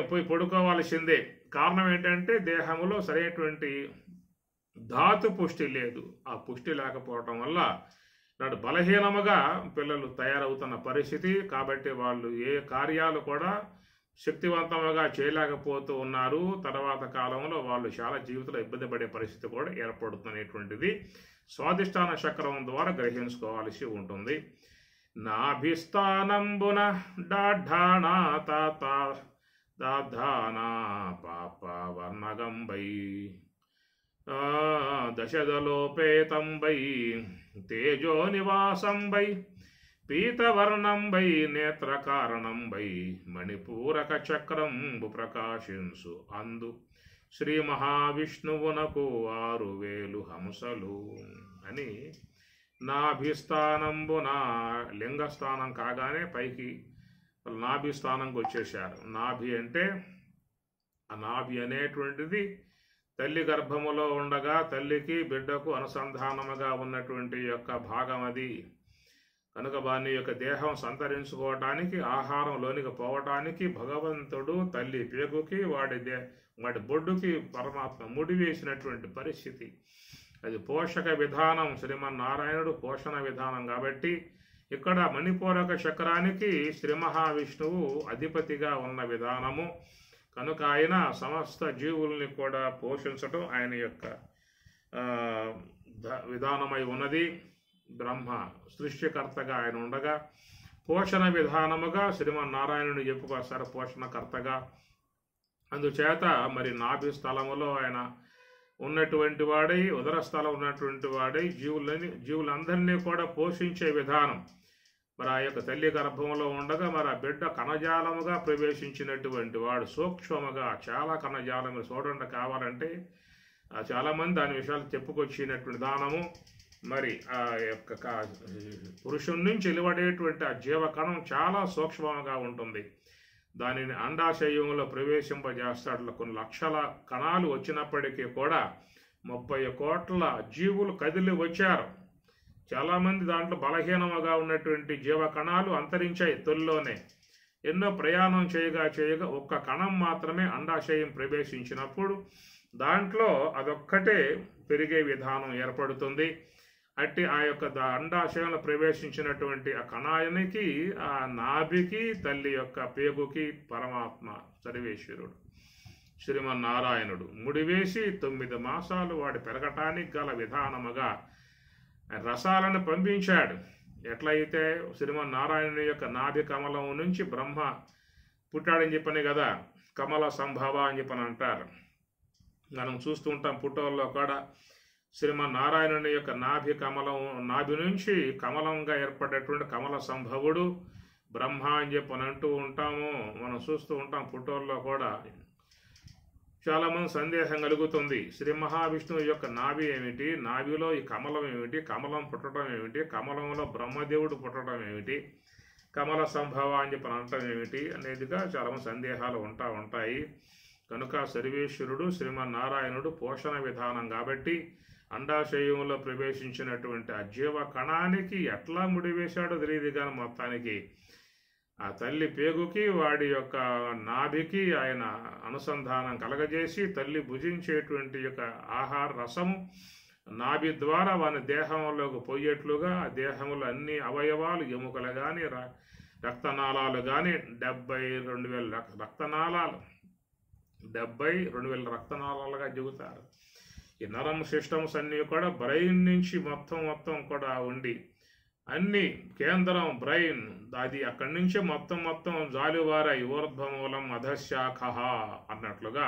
పోయి పడుకోవాల్సిందే. కారణం ఏంటంటే దేహంలో సరైనటువంటి ధాతు పుష్టి లేదు. ఆ పుష్టి లేకపోవటం వల్ల నాడు బలహీనముగా పిల్లలు తయారవుతున్న పరిస్థితి. కాబట్టి వాళ్ళు ఏ కార్యాలు కూడా శక్తివంతంగా చేయలేకపోతూ ఉన్నారు. తర్వాత కాలంలో వాళ్ళు చాలా జీవితంలో ఇబ్బంది పడే పరిస్థితి కూడా ఏర్పడుతున్నటువంటిది స్వాధిష్టాన చక్రం ద్వారా గ్రహించుకోవాల్సి ఉంటుంది. నాభిస్థానంబున డాఢానా తాత దాధానా పాప వర్ణగంబై దశదలోపేతంబై తేజో నివాసంబై పీతవర్ణంబై నేత్రకారణంబై మణిపూరక చక్రంబు ప్రకాశింసు అందు శ్రీ మహావిష్ణువునకు 6000 హంసలు అని నాభిస్థానంబు నా లింగస్థానం కాగానే పైకి నాభిస్థానంకి వచ్చేశారు. నాభి అంటే ఆ నాభి అనేటువంటిది తల్లి గర్భములో ఉండగా తల్లికి బిడ్డకు అనుసంధానముగా ఉన్నటువంటి యొక్క భాగం అది. కనుక వాని యొక్క దేహం సంతరించుకోవటానికి ఆహారం లోనికి పోవటానికి భగవంతుడు తల్లి పేగుకి వాడి బొడ్డుకి పరమాత్మ ముడివేసినటువంటి పరిస్థితి. అది పోషక విధానం. శ్రీమన్నారాయణుడు పోషణ విధానం కాబట్టి ఇక్కడ మణిపూరక చక్రానికి శ్రీ మహావిష్ణువు అధిపతిగా ఉన్న విధానము. కనుక ఆయన సమస్త జీవుల్ని కూడా పోషించడం ఆయన యొక్క విధానమై ఉన్నది. బ్రహ్మ సృష్టికర్తగా ఆయన ఉండగా పోషణ విధానముగా శ్రీమన్నారాయణుడు చెప్పుకొస్తారు పోషణకర్తగా. అందుచేత మరి నాభి స్థలములో ఆయన ఉన్నటువంటి వాడై ఉదర స్థలం ఉన్నటువంటి వాడై జీవులందరినీ కూడా పోషించే విధానం. మరి ఆ యొక్క తల్లి గర్భంలో ఉండగా మరి ఆ బిడ్డ కణజాలముగా ప్రవేశించినటువంటి వాడు సూక్ష్మముగా చాలా కణజాలము చూడండి. కావాలంటే చాలామంది దాని విషయాలు చెప్పుకొచ్చినటువంటి విధానము. మరి ఆ యొక్క పురుషుడి నుంచి వెలువడేటువంటి ఆ జీవకణం చాలా సూక్ష్మంగా ఉంటుంది. దానిని అండాశయంలో ప్రవేశింపజేస్తాడు. కొన్ని లక్షల కణాలు వచ్చినప్పటికీ కూడా 30 కోట్ల జీవులు కదిలి వచ్చారు. చాలామంది దాంట్లో బలహీనముగా ఉన్నటువంటి జీవకణాలు అంతరించాయి తొలిలోనే. ఎన్నో ప్రయాణం చేయగా ఒక్క కణం మాత్రమే అండాశయం ప్రవేశించినప్పుడు దాంట్లో అదొక్కటే పెరిగే విధానం ఏర్పడుతుంది. అట్టి ఆ యొక్క అండాశయంలో ప్రవేశించినటువంటి ఆ కణానికి ఆ నాభికి తల్లి యొక్క పేగుకి పరమాత్మ సర్వేశ్వరుడు శ్రీమన్నారాయణుడు ముడివేసి 9 మాసాలు వాడి పెరగటానికి గల విధానముగా రసాలను పంపించాడు. ఎట్లయితే శ్రీమన్నారాయణుని యొక్క నాభి కమలం నుంచి బ్రహ్మ పుట్టాడని చెప్పని కదా కమల సంభవ అని చెప్పని అంటారు. మనం చూస్తూ ఉంటాం పుట్టోల్లో కూడా శ్రీమన్నారాయణుని యొక్క నాభి నుంచి కమలంగా ఏర్పడేటువంటి కమల సంభవుడు బ్రహ్మ అని చెప్పని అంటూ ఉంటాము. మనం చూస్తూ ఉంటాం పుట్టోల్లో కూడా. చాలామంది సందేహం కలుగుతుంది, శ్రీ మహావిష్ణువు యొక్క నాభి ఏమిటి, నాభిలో ఈ కమలం ఏమిటి, కమలం పుట్టడం ఏమిటి, కమలంలో బ్రహ్మదేవుడు పుట్టడం ఏమిటి, కమల సంభవ అని చెప్పి అనటం ఏమిటి అనేదిగా చాలామంది సందేహాలు ఉంటాయి. కనుక సర్వేశ్వరుడు శ్రీమన్నారాయణుడు పోషణ విధానం కాబట్టి అండాశయంలో ప్రవేశించినటువంటి ఆ జీవ కణానికి ఎట్లా ముడివేశాడో తెలియదు కానీ మొత్తానికి ఆ తల్లి పేగుకి వాడి యొక్క నాభికి ఆయన అనుసంధానం కలగజేసి తల్లి భుజించేటువంటి యొక్క ఆహార రసము నాభి ద్వారా వాని దేహంలోకి పోయేట్లుగా ఆ దేహంలో అన్ని అవయవాలు, ఎముకలు కానీ రక్తనాళాలు కానీ 72,000 రక్తనాళాలు, 72,000 రక్తనాళాలుగా చెబుతారు. ఈ నరం సిస్టమ్స్ అన్నీ కూడా బ్రెయిన్ నుంచి మొత్తం కూడా ఉండి అన్ని కేంద్రం బ్రెయిన్, అది అక్కడి నుంచే మొత్తం జాలువారాయి ఊర్ధ్వమూలం అధశాఖ అన్నట్లుగా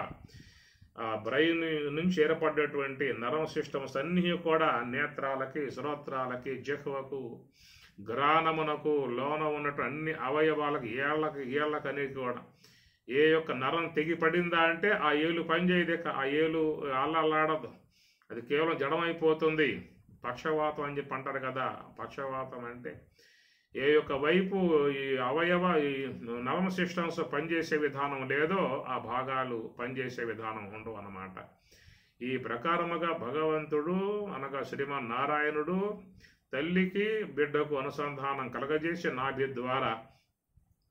ఆ బ్రెయిన్ నుంచి ఏర్పడ్డటువంటి నరం సిస్టమ్స్ అన్నీ కూడా నేత్రాలకి, శ్రోత్రాలకి, జిహ్వకు, గ్రాణమునకు లోన ఉన్నట్టు అన్ని అవయవాలకు, ఏళ్ళకి అనేది కూడా ఏ యొక్క నరం తెగిపడిందా అంటే ఆ ఏలు పనిచేయదే, ఆ ఏలు అల్లాడదు, అది కేవలం జడమైపోతుంది. పక్షవాతం అని చెప్పి అంటారు కదా. పక్షవాతం అంటే ఏ యొక్క వైపు ఈ ఈ నర్మ సిస్టమ్స్ పనిచేసే విధానం లేదో ఆ భాగాలు పనిచేసే విధానం ఉండవు అన్నమాట. ఈ ప్రకారముగా భగవంతుడు అనగా శ్రీమన్నారాయణుడు తల్లికి బిడ్డకు అనుసంధానం కలగజేసి నాభి ద్వారా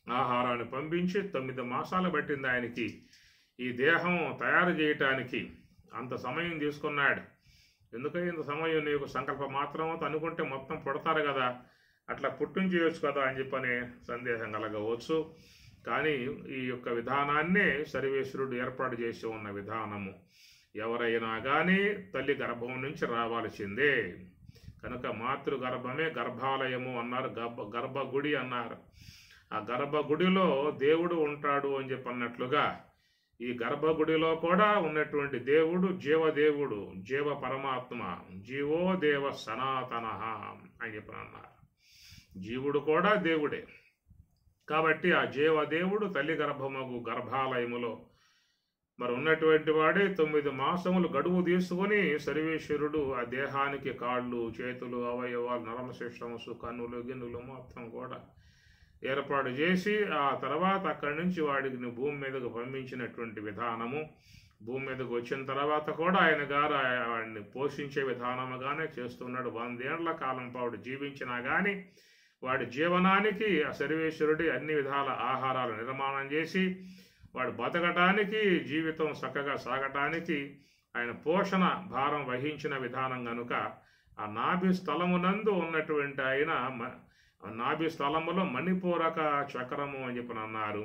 ఆహారాన్ని పంపించి 9 మాసాలు పట్టింది ఆయనకి ఈ దేహం తయారు చేయటానికి. అంత సమయం తీసుకున్నాడు. ఎందుకంటే ఇంత సమయం నీకు సంకల్ప మాత్రం అనుకుంటే మొత్తం పుడతారు కదా, అట్లా పుట్టించేయచ్చు కదా అని చెప్పని సందేహం కలగవచ్చు. కానీ ఈ యొక్క విధానాన్నే సర్వేశ్వరుడు ఏర్పాటు చేసి ఉన్న విధానము. ఎవరైనా కానీ తల్లి గర్భం నుంచి రావాల్సిందే. కనుక మాతృగర్భమే గర్భాలయము అన్నారు, గర్భగుడి అన్నారు. ఆ గర్భగుడిలో దేవుడు ఉంటాడు అని చెప్పి అన్నట్లుగా ఈ గర్భగుడిలో కూడా ఉన్నటువంటి దేవుడు జీవదేవుడు, జీవ పరమాత్మ, జీవో దేవ సనాతన అని చెప్పి అన్నారు. జీవుడు కూడా దేవుడే. కాబట్టి ఆ జీవదేవుడు తల్లి గర్భమగు గర్భాలయములో మరి ఉన్నటువంటి వాడే 9 మాసములు గడువు తీసుకొని సర్వేశ్వరుడు ఆ దేహానికి కాళ్ళు, చేతులు, అవయవాలు, నరమ సిస్టమ్స్, కన్నులు, గిన్నులు మొత్తం కూడా ఏర్పాటు చేసి ఆ తర్వాత అక్కడి నుంచి వాడికి భూమి మీదకు పంపించినటువంటి విధానము. భూమి మీదకు వచ్చిన తర్వాత కూడా ఆయన గారు వాడిని పోషించే విధానముగానే చేస్తున్నాడు. 100 ఏళ్ల కాలం పాటు జీవించినా కానీ వాడి జీవనానికి ఆ సర్వేశ్వరుడి అన్ని విధాల ఆహారాలు నిర్మాణం చేసి వాడు బతకటానికి, జీవితం చక్కగా సాగటానికి ఆయన పోషణ భారం వహించిన విధానం కనుక ఆ నాభి స్థలమునందు ఉన్నటువంటి ఆయన నాభి స్థలములో మణిపూరక చక్రము అని చెప్పి అన్నారు.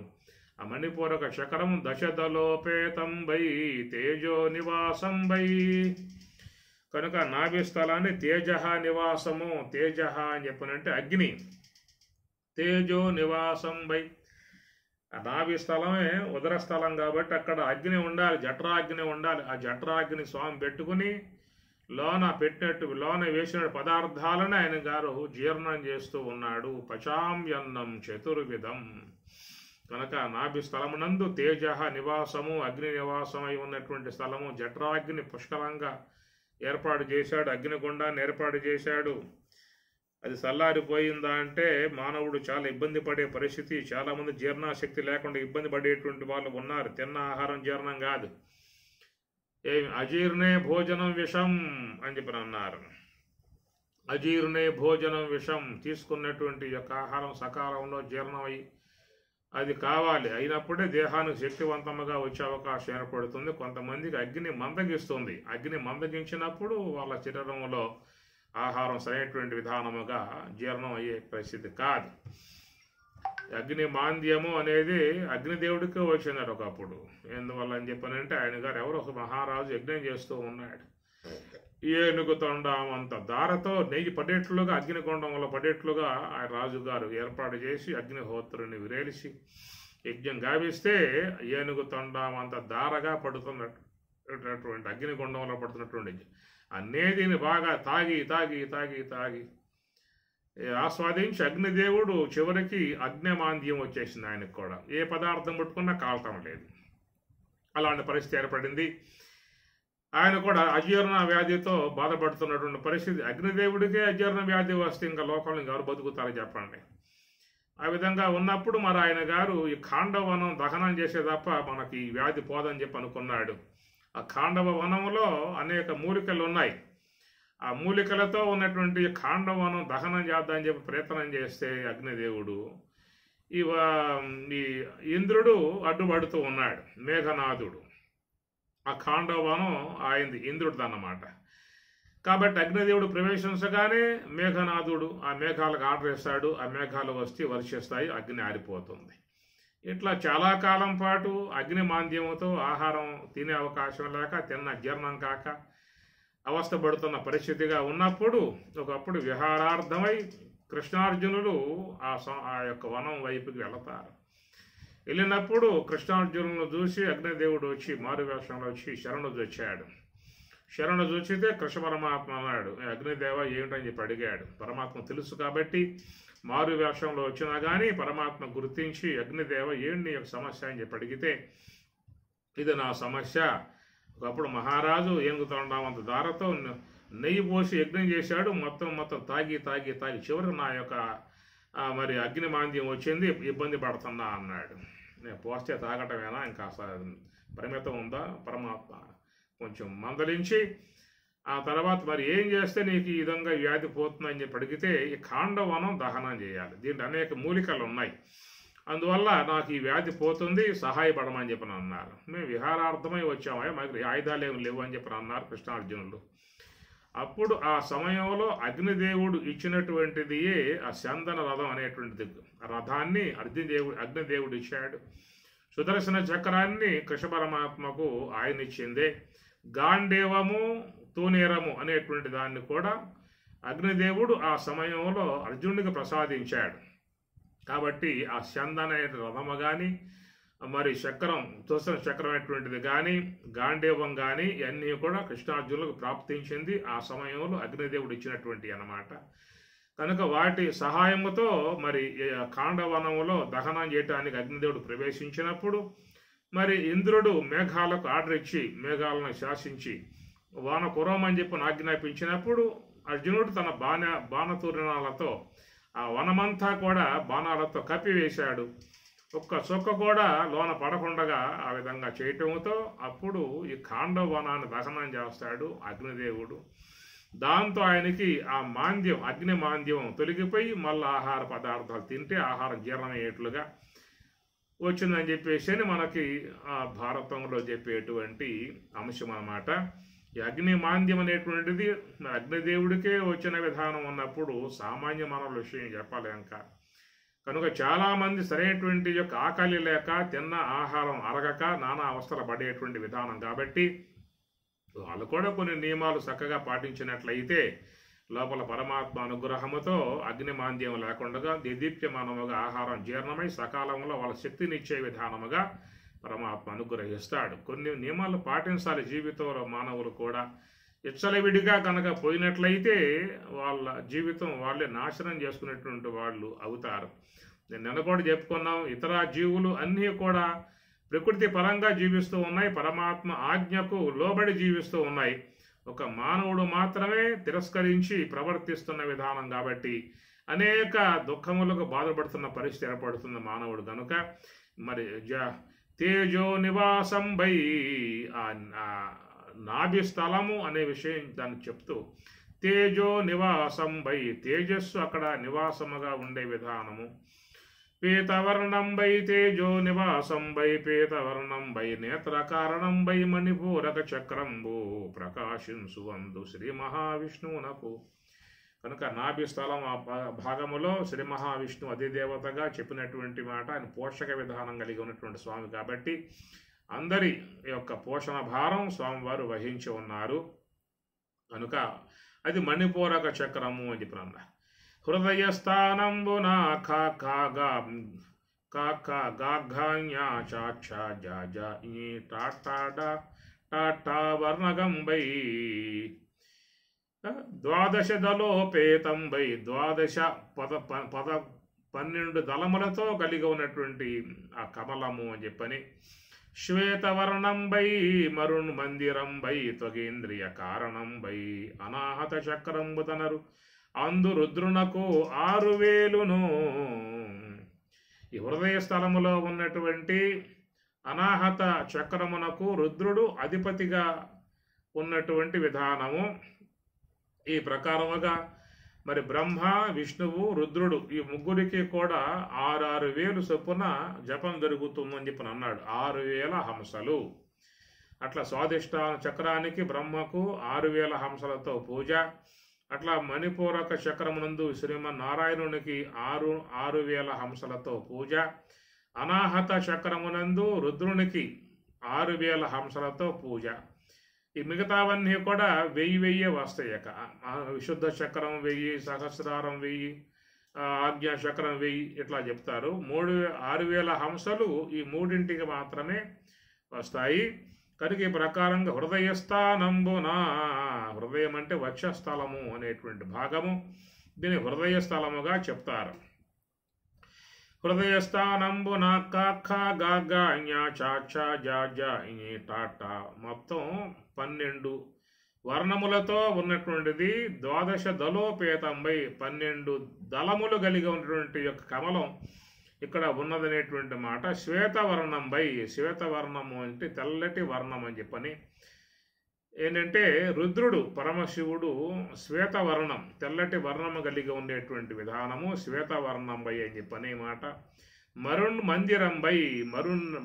ఆ మణిపూరక చక్రము దశదలోపేతం వై తేజో నివాసం వై. కనుక నాభి స్థలాన్ని తేజ నివాసము, తేజ అని చెప్పనంటే అగ్ని, తేజో నివాసం వై. ఆ నాభి స్థలమే ఉదర స్థలం కాబట్టి అక్కడ అగ్ని ఉండాలి, జఠరాగ్ని ఉండాలి. ఆ జఠరాగ్ని స్వామి పెట్టుకుని లోన వేసిన పదార్థాలను ఆయన గారు జీర్ణం చేస్తూ ఉన్నాడు. పచామ్యన్నం చతుర్విధం. కనుక నాభి స్థలమునందు తేజ నివాసము, అగ్ని నివాసమై ఉన్నటువంటి స్థలము, జఠరాగ్ని పుష్కలంగా ఏర్పాటు చేశాడు, అగ్నిగుండాన్ని ఏర్పాటు చేశాడు. అది చల్లారిపోయిందా అంటే మానవుడు చాలా ఇబ్బంది పడే పరిస్థితి. చాలామంది జీర్ణశక్తి లేకుండా ఇబ్బంది పడేటువంటి వాళ్ళు ఉన్నారు. తిన్న ఆహారం జీర్ణం కాదు. అజీర్ణే భోజనం విషం అని చెప్పి అన్నారు. అజీర్ణే భోజనం విషం. తీసుకున్నటువంటి యొక్క ఆహారం సకాలంలో జీర్ణమై అది కావాలి, అయినప్పుడే దేహానికి శక్తివంతంగా వచ్చే అవకాశం ఏర్పడుతుంది. కొంతమందికి అగ్ని మందగిస్తుంది. అగ్ని మందగించినప్పుడు వాళ్ళ శరీరంలో ఆహారం సరైనటువంటి విధానముగా జీర్ణం అయ్యే పరిస్థితి కాదు. అగ్ని మాంద్యము అనేది అగ్నిదేవుడికే వచ్చిందట ఒకప్పుడు. ఎందువల్ల అని చెప్పనంటే ఆయన గారు ఎవరో ఒక మహారాజు యజ్ఞం చేస్తూ ఉన్నాడు. ఏనుగు తొండమంత దారతో నెయ్యి పడేట్లుగా అగ్నికొండంలో పడేట్లుగా ఆయన రాజుగారు ఏర్పాటు చేసి అగ్నిహోత్రుని విరేలిసి యజ్ఞం గావిస్తే ఏనుగు తొండమంత దారగా పడుతున్నటువంటి అగ్నికొండంలో పడుతున్నటువంటి ఆ నేతిని బాగా తాగి తాగి తాగి తాగి ఆస్వాదించి అగ్నిదేవుడు చివరికి అగ్నిమాంద్యం వచ్చేసింది ఆయనకు కూడా. ఏ పదార్థం ముట్టుకున్నా కాలటం లేదు. అలాంటి పరిస్థితి ఏర్పడింది. ఆయన కూడా అజీర్ణ వ్యాధితో బాధపడుతున్నటువంటి పరిస్థితి. అగ్నిదేవుడికే అజీర్ణ వ్యాధి వస్తే ఇంకా లోకంలో ఇంకెవరు బతుకుతారో చెప్పండి. ఆ విధంగా ఉన్నప్పుడు మరి ఆయన గారు ఈ ఖాండవనం దహనం చేసే తప్ప మనకి ఈ వ్యాధి పోదని చెప్పి అనుకున్నాడు. ఆ ఖాండవ వనంలో అనేక మూలికలు ఉన్నాయి. ఆ మూలికలతో ఉన్నటువంటి ఖాండవనం దహనం చేద్దామని చెప్పి ప్రయత్నం చేస్తే అగ్నిదేవుడు ఈ ఇంద్రుడు అడ్డుపడుతూ ఉన్నాడు. మేఘనాథుడు. ఆ ఖాండవనం ఆయనది, ఇంద్రుడిది అన్నమాట. కాబట్టి అగ్నిదేవుడు ప్రవేశించగానే మేఘనాథుడు ఆ మేఘాలకు ఆర్డర్ ఇస్తాడు. ఆ మేఘాలు వస్తే వర్షిస్తాయి, అగ్ని ఆరిపోతుంది. ఇట్లా చాలా కాలం పాటు అగ్ని మాంద్యంతో ఆహారం తినే అవకాశం లేక, తిన్న జీర్ణం కాక అవస్థపడుతున్న పరిస్థితిగా ఉన్నప్పుడు ఒకప్పుడు విహారార్థమై కృష్ణార్జునులు ఆ యొక్క వనం వైపుకి వెళతారు. వెళ్ళినప్పుడు కృష్ణార్జునులను చూసి అగ్నిదేవుడు వచ్చి మారువేషంలో వచ్చి శరణుజొచ్చాడు. శరణుజొచ్చితే కృష్ణ పరమాత్మ అన్నాడు, అగ్నిదేవ ఏమిటని చెప్పి అడిగాడు. పరమాత్మ తెలుసు కాబట్టి మారు వేషంలో వచ్చినా కానీ పరమాత్మ గుర్తించి, అగ్నిదేవ ఏంటి నీ యొక్క సమస్య అని చెప్పి అడిగితే, ఇది నా సమస్య. ఒకప్పుడు మహారాజు ఏనుగుతొండమంత దారతో నెయ్యి పోసి యజ్ఞం చేశాడు. మొత్తం తాగి చివరికి నా యొక్క మరి అగ్ని మాంద్యం వచ్చింది, ఇబ్బంది పడుతున్నా అన్నాడు. నేను పోస్తే తాగటమేనా, ఇంకా పరిమితం ఉందా? పరమాత్మ కొంచెం మందలించి ఆ తర్వాత మరి ఏం చేస్తే నీకు ఈ విధంగా వ్యాధి పోతుందని చెప్పి అడిగితే, ఈ కాండవనం దహనం చేయాలి, దీంట్లో అనేక మూలికలు ఉన్నాయి, అందువల్ల నాకు ఈ వ్యాధి పోతుంది, సహాయపడమని చెప్పని అన్నారు. మేము విహారార్థమై వచ్చామయ్యా, మాకు ఆయుధాలు ఏమి లేవు అని చెప్పని అన్నారు కృష్ణార్జునులు. అప్పుడు ఆ సమయంలో అగ్నిదేవుడు ఇచ్చినటువంటిది ఆ చందన రథం అనేటువంటిది, రథాన్ని అగ్నిదేవుడు ఇచ్చాడు. సుదర్శన చక్రాన్ని కృష్ణ పరమాత్మకు ఆయన ఇచ్చిందే. గాండేవము తూనేరము అనేటువంటి దాన్ని కూడా అగ్నిదేవుడు ఆ సమయంలో అర్జునుడికి ప్రసాదించాడు. కాబట్టి ఆ చందన రథము కానీ, మరి చక్రం సుదర్శన చక్రం అనేటువంటిది కానీ, గాండేవం కానీ ఇవన్నీ కూడా కృష్ణార్జునులకు ప్రాప్తించింది ఆ సమయంలో అగ్నిదేవుడు ఇచ్చినటువంటి అన్నమాట. కనుక వాటి సహాయముతో మరి కాండవనంలో దహనం చేయటానికి అగ్నిదేవుడు ప్రవేశించినప్పుడు మరి ఇంద్రుడు మేఘాలకు ఆర్డర్ ఇచ్చి మేఘాలను శాసించి వాన కురవమని చెప్పి ఆజ్ఞాపించినప్పుడు అర్జునుడు తన బాణతూర్ణాలతో ఆ వనమంతా కూడా బాణాలతో కప్పివేశాడు. ఒక్క చొక్క కూడా లోన పడకుండగా ఆ విధంగా చేయటంతో అప్పుడు ఈ కాండవనాన్ని దహనం చేస్తాడు అగ్నిదేవుడు. దాంతో ఆయనకి ఆ మాంద్యం, అగ్ని మాంద్యం తొలగిపోయి మళ్ళీ ఆహార పదార్థాలు తింటే ఆహారం జీర్ణమయ్యేట్లుగా వచ్చిందని చెప్పేసి మనకి ఆ భారతంలో చెప్పేటువంటి అంశం అన్నమాట. ఈ అగ్ని మాంద్యం అనేటువంటిది అగ్నిదేవుడికే వచ్చిన విధానం ఉన్నప్పుడు సామాన్య మానవుల విషయం చెప్పలేక, కనుక చాలామంది సరైనటువంటి యొక్క ఆకలి లేక తిన్న ఆహారం అరగక నానా అవస్థలు పడేటువంటి విధానం కాబట్టి వాళ్ళు కూడా కొన్ని నియమాలు చక్కగా పాటించినట్లయితే లోపల పరమాత్మ అనుగ్రహముతో అగ్ని మాంద్యం లేకుండా దేదీప్యమానముగా ఆహారం జీర్ణమై సకాలంలో వాళ్ళ శక్తినిచ్చే విధానముగా పరమాత్మ అనుగ్రహిస్తాడు. కొన్ని నియమాలు పాటించాలి జీవితంలో మానవులు కూడా. ఇచ్చలవిడిగా కనుక పోయినట్లయితే వాళ్ళ జీవితం వాళ్ళే నాశనం చేసుకునేటువంటి వాళ్ళు అవుతారు. నిన్న కూడా చెప్పుకున్నాం, ఇతర జీవులు అన్నీ కూడా ప్రకృతి పరంగా జీవిస్తూ ఉన్నాయి, పరమాత్మ ఆజ్ఞకు లోబడి జీవిస్తూ ఉన్నాయి. ఒక మానవుడు మాత్రమే తిరస్కరించి ప్రవర్తిస్తున్న విధానం కాబట్టి అనేక దుఃఖములకు బాధపడుతున్న పరిస్థితి ఏర్పడుతుంది మానవుడు. కనుక మరి తేజో నివాసం బై నాభి స్థలము అనే విషయం దాన్ని చెప్తూ తేజో నివాసం బై తేజస్సు అక్కడ నివాసముగా ఉండే విధానము. పీతవర్ణం బై తేజో నివాసం బై పీతవర్ణం బై నేత్ర కారణం బై మణిపూరక చక్రంబు ప్రకాశించువందు శ్రీ మహావిష్ణువునకు. కనుక నాభి స్థలం ఆ భాగములో శ్రీ మహావిష్ణువు అధిదేవతగా చెప్పినటువంటి మాట. ఆయన పోషక విధానం కలిగి ఉన్నటువంటి స్వామి కాబట్టి అందరి యొక్క పోషణ భారం స్వామివారు వహించి ఉన్నారు. కనుక అది మణిపూరక చక్రము అని చెప్పి అన్నారు. హృదయస్థానంబున టాటా వర్ణగంబై ద్వాదశ దళోపేతంబై 12 దళములతో కలిగి ఉన్నటువంటి ఆ కమలము అని చెప్పని. శ్వేతవర్ణంబై మరుణ్ మందిరంబై త్వగేంద్రియ కారణంబై అనాహత చక్రంబు తనరు అందు రుద్రునకు 6000 ఈ హృదయ స్థలములో ఉన్నటువంటి అనాహత చక్రమునకు రుద్రుడు అధిపతిగా ఉన్నటువంటి విధానము. ఈ ప్రకారముగా మరి బ్రహ్మ, విష్ణువు, రుద్రుడు ఈ ముగ్గురికి కూడా 6000 చొప్పున జపం జరుగుతుందని చెప్పి అన్నాడు. 6000 హంసలు అట్లా స్వాధిష్టాన చక్రానికి బ్రహ్మకు 6000 హంసలతో పూజ. అట్లా మణిపూరక చక్రమునందు శ్రీమన్నారాయణునికి 6000 హంసలతో పూజ. అనాహత చక్రమునందు రుద్రునికి 6000 హంసలతో పూజ. ఈ మిగతావన్నీ కూడా 1000 వస్తాయి. విశుద్ధ చక్రం 1000, సహస్రారం 1000, ఆజ్ఞా చక్రం 1000 ఇట్లా చెప్తారు. 6000 హంసలు ఈ మూడింటికి మాత్రమే వస్తాయి. కనుక ఈ ప్రకారంగా హృదయస్థానంబున, హృదయం అంటే వక్షస్థలము అనేటువంటి భాగము, దీని హృదయ స్థలముగా చెప్తారు. హృదయస్థానంబున కాఖ గాగ ఞ చాచ జాజ ఇ టాటా మొత్తం 12 వర్ణములతో ఉన్నటువంటిది. 12 దళోపేతంపై 12 దళములు కలిగి ఉన్నటువంటి యొక్క కమలం ఇక్కడ ఉన్నదనేటువంటి మాట. శ్వేతవర్ణంపై, శ్వేతవర్ణము అంటే తెల్లటి వర్ణం అని చెప్పని. ఏంటంటే రుద్రుడు పరమశివుడు శ్వేతవర్ణం, తెల్లటి వర్ణము కలిగి ఉండేటువంటి విధానము శ్వేతవర్ణంపై అని చెప్పనే మాట. మరుణ్ మందిరంపై,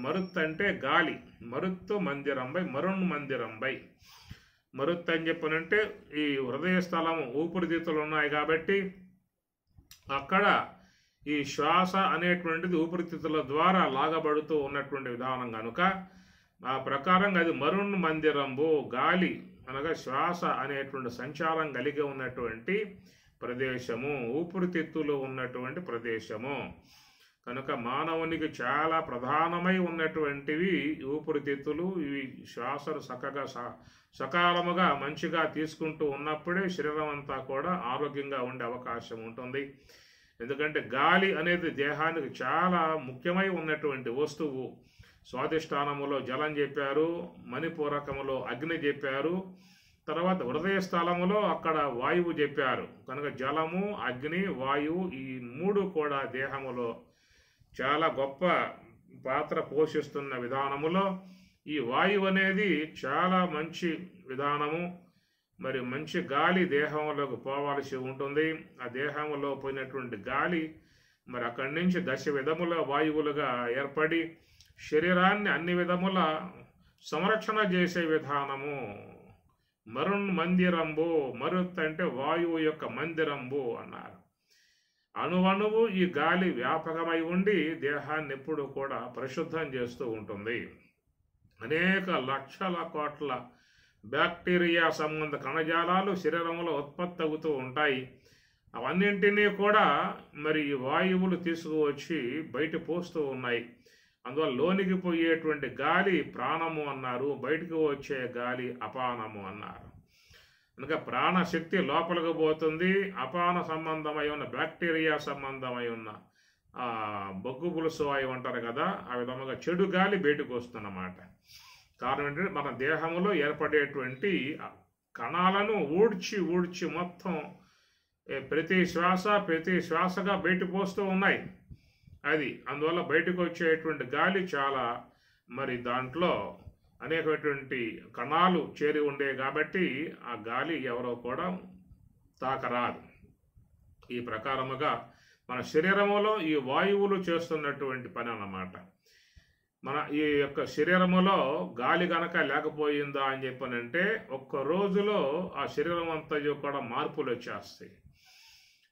మరుత్ అంటే గాలి, మరుత్తు మందిరంపై, మరుణ్ మందిరంపై. మరుత్ అని చెప్పనంటే ఈ హృదయ స్థలము ఊపిరితిత్తులు ఉన్నాయి కాబట్టి అక్కడ ఈ శ్వాస అనేటువంటిది ఊపిరితిత్తుల ద్వారా లాగబడుతూ ఉన్నటువంటి విధానం కనుక ఆ ప్రకారంగా అది మరుణ్ మందిరంబు, గాలి అనగా శ్వాస అనేటువంటి సంచారం కలిగి ఉన్నటువంటి ప్రదేశము, ఊపిరితిత్తులు ఉన్నటువంటి ప్రదేశము కనుక మానవునికి చాలా ప్రధానమై ఉన్నటువంటివి ఊపిరితిత్తులు. ఇవి శ్వాసను చక్కగా సకాలముగా మంచిగా తీసుకుంటూ ఉన్నప్పుడే శరీరం అంతా కూడా ఆరోగ్యంగా ఉండే అవకాశం ఉంటుంది. ఎందుకంటే గాలి అనేది దేహానికి చాలా ముఖ్యమై ఉన్నటువంటి వస్తువు. స్వాధిష్టానములో జలం చెప్పారు, మణిపూరకములో అగ్ని చెప్పారు, తర్వాత హృదయ స్థలములో అక్కడ వాయువు చెప్పారు. కనుక జలము, అగ్ని, వాయువు ఈ 3 కూడా దేహములో చాలా గొప్ప పాత్ర పోషిస్తున్న విధానములో ఈ వాయువు అనేది చాలా మంచి విధానము. మరి మంచి గాలి దేహంలోకి పోవాల్సి ఉంటుంది. ఆ దేహంలో పోయినటువంటి గాలి మరి అక్కడి నుంచి 10 విధముల వాయువులుగా ఏర్పడి శరీరాన్ని అన్ని విధముల సంరక్షణ చేసే విధానము. మరుణ్ మందిరంబు, మరుత్ అంటే వాయువు యొక్క మందిరంబు అన్నారు. అణువణువు ఈ గాలి వ్యాపకమై ఉండి దేహాన్ని ఎప్పుడు కూడా పరిశుద్ధం చేస్తూ ఉంటుంది. అనేక లక్షల కోట్ల బ్యాక్టీరియా సంబంధ కణజాలాలు శరీరంలో ఉత్పత్తి అవుతూ ఉంటాయి. అవన్నింటినీ కూడా మరి ఈ వాయువులు తీసుకువచ్చి బయట పోస్తూ ఉన్నాయి. అందువల్ల లోనికి పోయేటువంటి గాలి ప్రాణము అన్నారు, బయటకు వచ్చే గాలి అపానము అన్నారు. కనుక ప్రాణశక్తి లోపలికి పోతుంది. అపాన సంబంధమై ఉన్న బ్యాక్టీరియా సంబంధమై ఉన్న బొగ్గు పులుసు అయి ఉంటారు కదా, ఆ విధముగా చెడు గాలి బయటకు వస్తుందన్నమాట. కారణం ఏంటంటే మన దేహంలో ఏర్పడేటువంటి కణాలను ఊడ్చి మొత్తం ప్రతి శ్వాసగా బయట పోస్తూ ఉన్నాయి. అది అందువల్ల బయటకు వచ్చేటువంటి గాలి చాలా మరి దాంట్లో అనేకటువంటి కణాలు చేరి ఉండే కాబట్టి ఆ గాలి ఎవరో కూడా తాకరాదు. ఈ ప్రకారముగా మన శరీరములో ఈ వాయువులు చేస్తున్నటువంటి పని అన్నమాట. మన ఈ యొక్క శరీరములో గాలి గనక లేకపోయిందా అని చెప్పనంటే ఒక్క రోజులో ఆ శరీరం అంతా కూడా మార్పులు వచ్చేస్తాయి.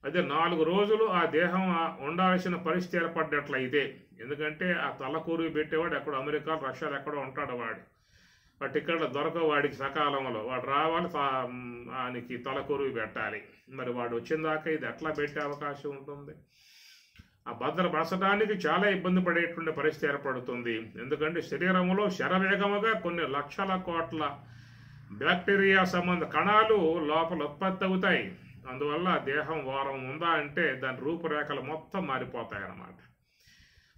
అదే 4 రోజులు ఆ దేహం ఉండాల్సిన పరిస్థితి ఏర్పడ్డట్లయితే, ఎందుకంటే ఆ తలకూరు పెట్టేవాడు ఎక్కడో అమెరికా, రష్యాలో ఎక్కడో ఉంటాడు. వాడు టికెట్లు దొరకవు వాడికి సకాలంలో. వాడు రావాలి, ఆయనకి తలకూరు పెట్టాలి. మరి వాడు వచ్చిన దాకా ఇది ఎట్లా పెట్టే అవకాశం ఉంటుంది? ఆ భద్రపరచడానికి చాలా ఇబ్బంది పడేటువంటి పరిస్థితి ఏర్పడుతుంది. ఎందుకంటే శరీరంలో శరవేగముగా కొన్ని లక్షల కోట్ల బ్యాక్టీరియా సంబంధ కణాలు లోపల ఉత్పత్తి అవుతాయి. అందువల్ల దేహం వారం ఉందా అంటే దాని రూపురేఖలు మొత్తం మారిపోతాయి అన్నమాట.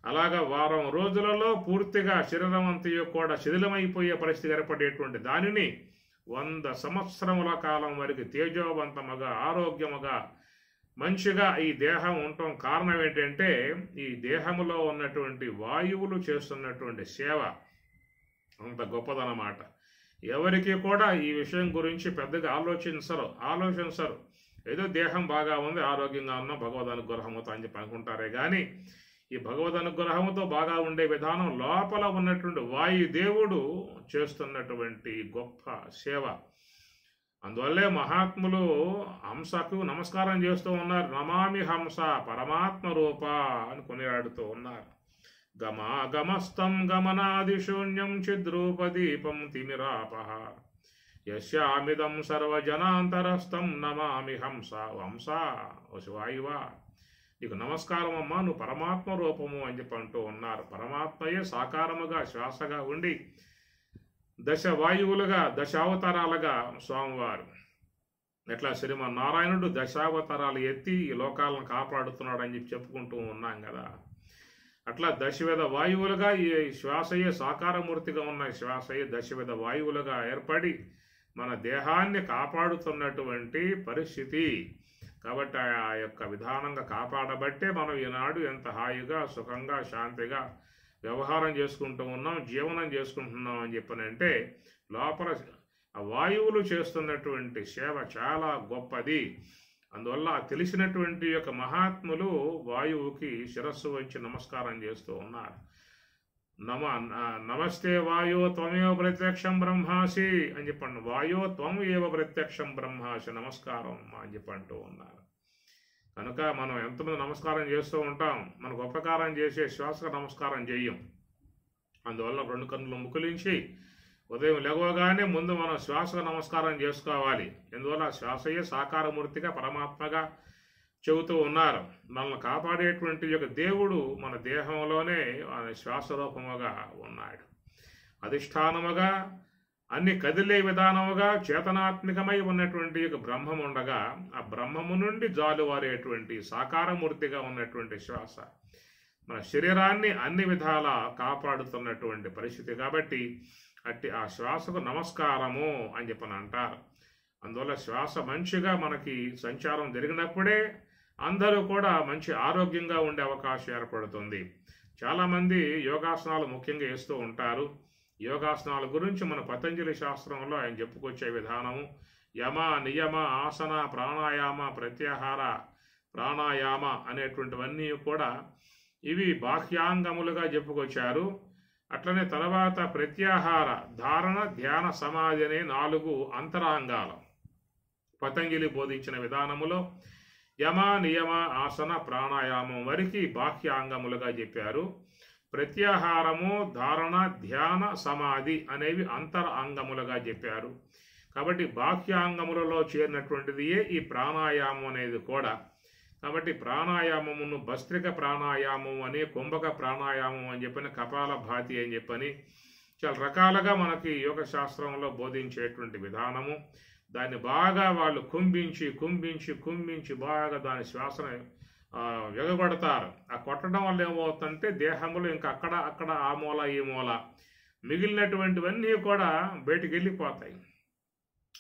అలాగా వారం రోజులలో పూర్తిగా శరీరం అంతయో కూడా శిథిలమైపోయే పరిస్థితి ఏర్పడేటువంటి దానిని 100 సంవత్సరముల కాలం వరకు తేజోవంతముగా, ఆరోగ్యముగా, మంచిగా ఈ దేహం ఉండటం కారణం ఏంటంటే ఈ దేహములో ఉన్నటువంటి వాయువులు చేస్తున్నటువంటి సేవ అంత గొప్పదన్నమాట. ఎవరికి కూడా ఈ విషయం గురించి పెద్దగా ఆలోచించరు. ఏదో దేహం బాగా ఉంది, ఆరోగ్యంగా ఉన్నా భగవద్ అనుగ్రహం అవుతా అని చెప్పి అనుకుంటారే కానీ ఈ భగవద్ అనుగ్రహంతో బాగా ఉండే విధానం లోపల ఉన్నటువంటి వాయుదేవుడు చేస్తున్నటువంటి గొప్ప సేవ. అందువల్లే మహాత్ములు హంసకు నమస్కారం చేస్తూ ఉన్నారు. నమామి హంస పరమాత్మ రూప అని కొనియాడుతూ ఉన్నారు. గమాగమస్తం గమనాదిశూన్యం చిద్రూపదీపం తిమిరాపహ యస్యామిదం సర్వజనాంతరస్థం నమామి హంస. హంస వాయువా, నీకు నమస్కారం అమ్మా, నువ్వు పరమాత్మ రూపము అని చెప్పి అంటూ ఉన్నారు. పరమాత్మయే సాకారముగా శ్వాసగా ఉండి దశ వాయువులుగా దశావతారాలుగా స్వామివారు ఎట్లా శ్రీమన్నారాయణుడు దశావతారాలు ఎత్తి ఈ లోకాలను కాపాడుతున్నాడు అని చెప్పి చెప్పుకుంటూ ఉన్నాం కదా. అట్లా దశవిధ వాయువులుగా ఈ శ్వాసయే సాకారమూర్తిగా ఉన్న శ్వాసయే దశవిధ వాయువులుగా ఏర్పడి మన దేహాన్ని కాపాడుతున్నటువంటి పరిస్థితి. కాబట్టి ఆ యొక్క విధానంగా కాపాడబట్టే మనం ఈనాడు ఎంత హాయిగా సుఖంగా శాంతిగా వ్యవహారం చేసుకుంటూ ఉన్నాం, జీవనం చేసుకుంటున్నాం అని చెప్పనంటే లోపల ఆ వాయువులు చేస్తున్నటువంటి సేవ చాలా గొప్పది. అందువల్ల తెలిసినటువంటి యొక్క మహాత్ములు వాయువుకి శిరస్సు వంచి నమస్కారం చేస్తూ ఉన్నారు. నమస్తే వాయో త్వమేవ ప్రత్యక్షం బ్రహ్మాసి అని చెప్పండి. వాయో త్వం ఏవ ప్రత్యక్షం బ్రహ్మాసి, నమస్కారం అని చెప్పి అంటూ ఉన్నారు. కనుక మనం ఎంతమంది నమస్కారం చేస్తూ ఉంటాం, మనకు ఉపకారం చేసే శ్వాసకు నమస్కారం చెయ్యం. అందువల్ల రెండు కన్నులు ముకులించి ఉదయం లేవగానే ముందు మనం శ్వాసకు నమస్కారం చేసుకోవాలి. ఎందువల్ల శ్వాసయే సాకారమూర్తిగా పరమాత్మగా చెబుతూ ఉన్నారు. మనల్ని కాపాడేటువంటి యొక్క దేవుడు మన దేహంలోనే శ్వాస రూపముగా ఉన్నాడు. అధిష్టానముగా అన్ని కదిలే విధానముగా చేతనాత్మికమై ఉన్నటువంటి యొక్క బ్రహ్మం ఉండగా ఆ బ్రహ్మము నుండి జాలువారేటువంటి సాకారమూర్తిగా ఉన్నటువంటి శ్వాస మన శరీరాన్ని అన్ని విధాలా కాపాడుతున్నటువంటి పరిస్థితి. కాబట్టి అట్టి ఆ శ్వాసకు నమస్కారము అని చెప్పని అంటారు. అందువల్ల శ్వాస మంచిగా మనకి సంచారం జరిగినప్పుడే అందరూ కూడా మంచి ఆరోగ్యంగా ఉండే అవకాశం ఏర్పడుతుంది. చాలామంది యోగాసనాలు ముఖ్యంగా వేస్తూ ఉంటారు. యోగాసనాల గురించి మన పతంజలి శాస్త్రంలో ఆయన చెప్పుకొచ్చే విధానము యమ నియమ ఆసన ప్రాణాయామ ప్రత్యాహార ప్రాణాయామ అనేటువంటివన్నీ కూడా ఇవి బాహ్యాంగములుగా చెప్పుకొచ్చారు. అట్లనే తర్వాత ప్రత్యాహార ధారణ ధ్యాన సమాధి అనే 4 అంతరాంగాలు పతంజలి బోధించిన విధానములో యమ నియమ ఆసన ప్రాణాయామం వరకు బాహ్యాంగములుగా చెప్పారు. ప్రత్యాహారము ధారణ ధ్యాన సమాధి అనేవి అంతర అంగములుగా చెప్పారు. కాబట్టి బాహ్యాంగములలో చేరినటువంటిదియే ఈ ప్రాణాయామం అనేది కూడా. కాబట్టి ప్రాణాయామమును భస్త్రిక ప్రాణాయామం అని, కుంభక ప్రాణాయామం అని చెప్పని, కపాల భాతి అని చెప్పని చాలా రకాలుగా మనకి యోగ శాస్త్రంలో బోధించేటువంటి విధానము. దాన్ని బాగా వాళ్ళు కుంభించి బాగా దాని శ్వాసను ఎగబడతారు. ఆ కొట్టడం వల్ల ఏమవుతుందంటే దేహంలో ఇంకా అక్కడ ఆ మూల ఈ మూల మిగిలినటువంటివన్నీ కూడా బయటికి వెళ్ళిపోతాయి.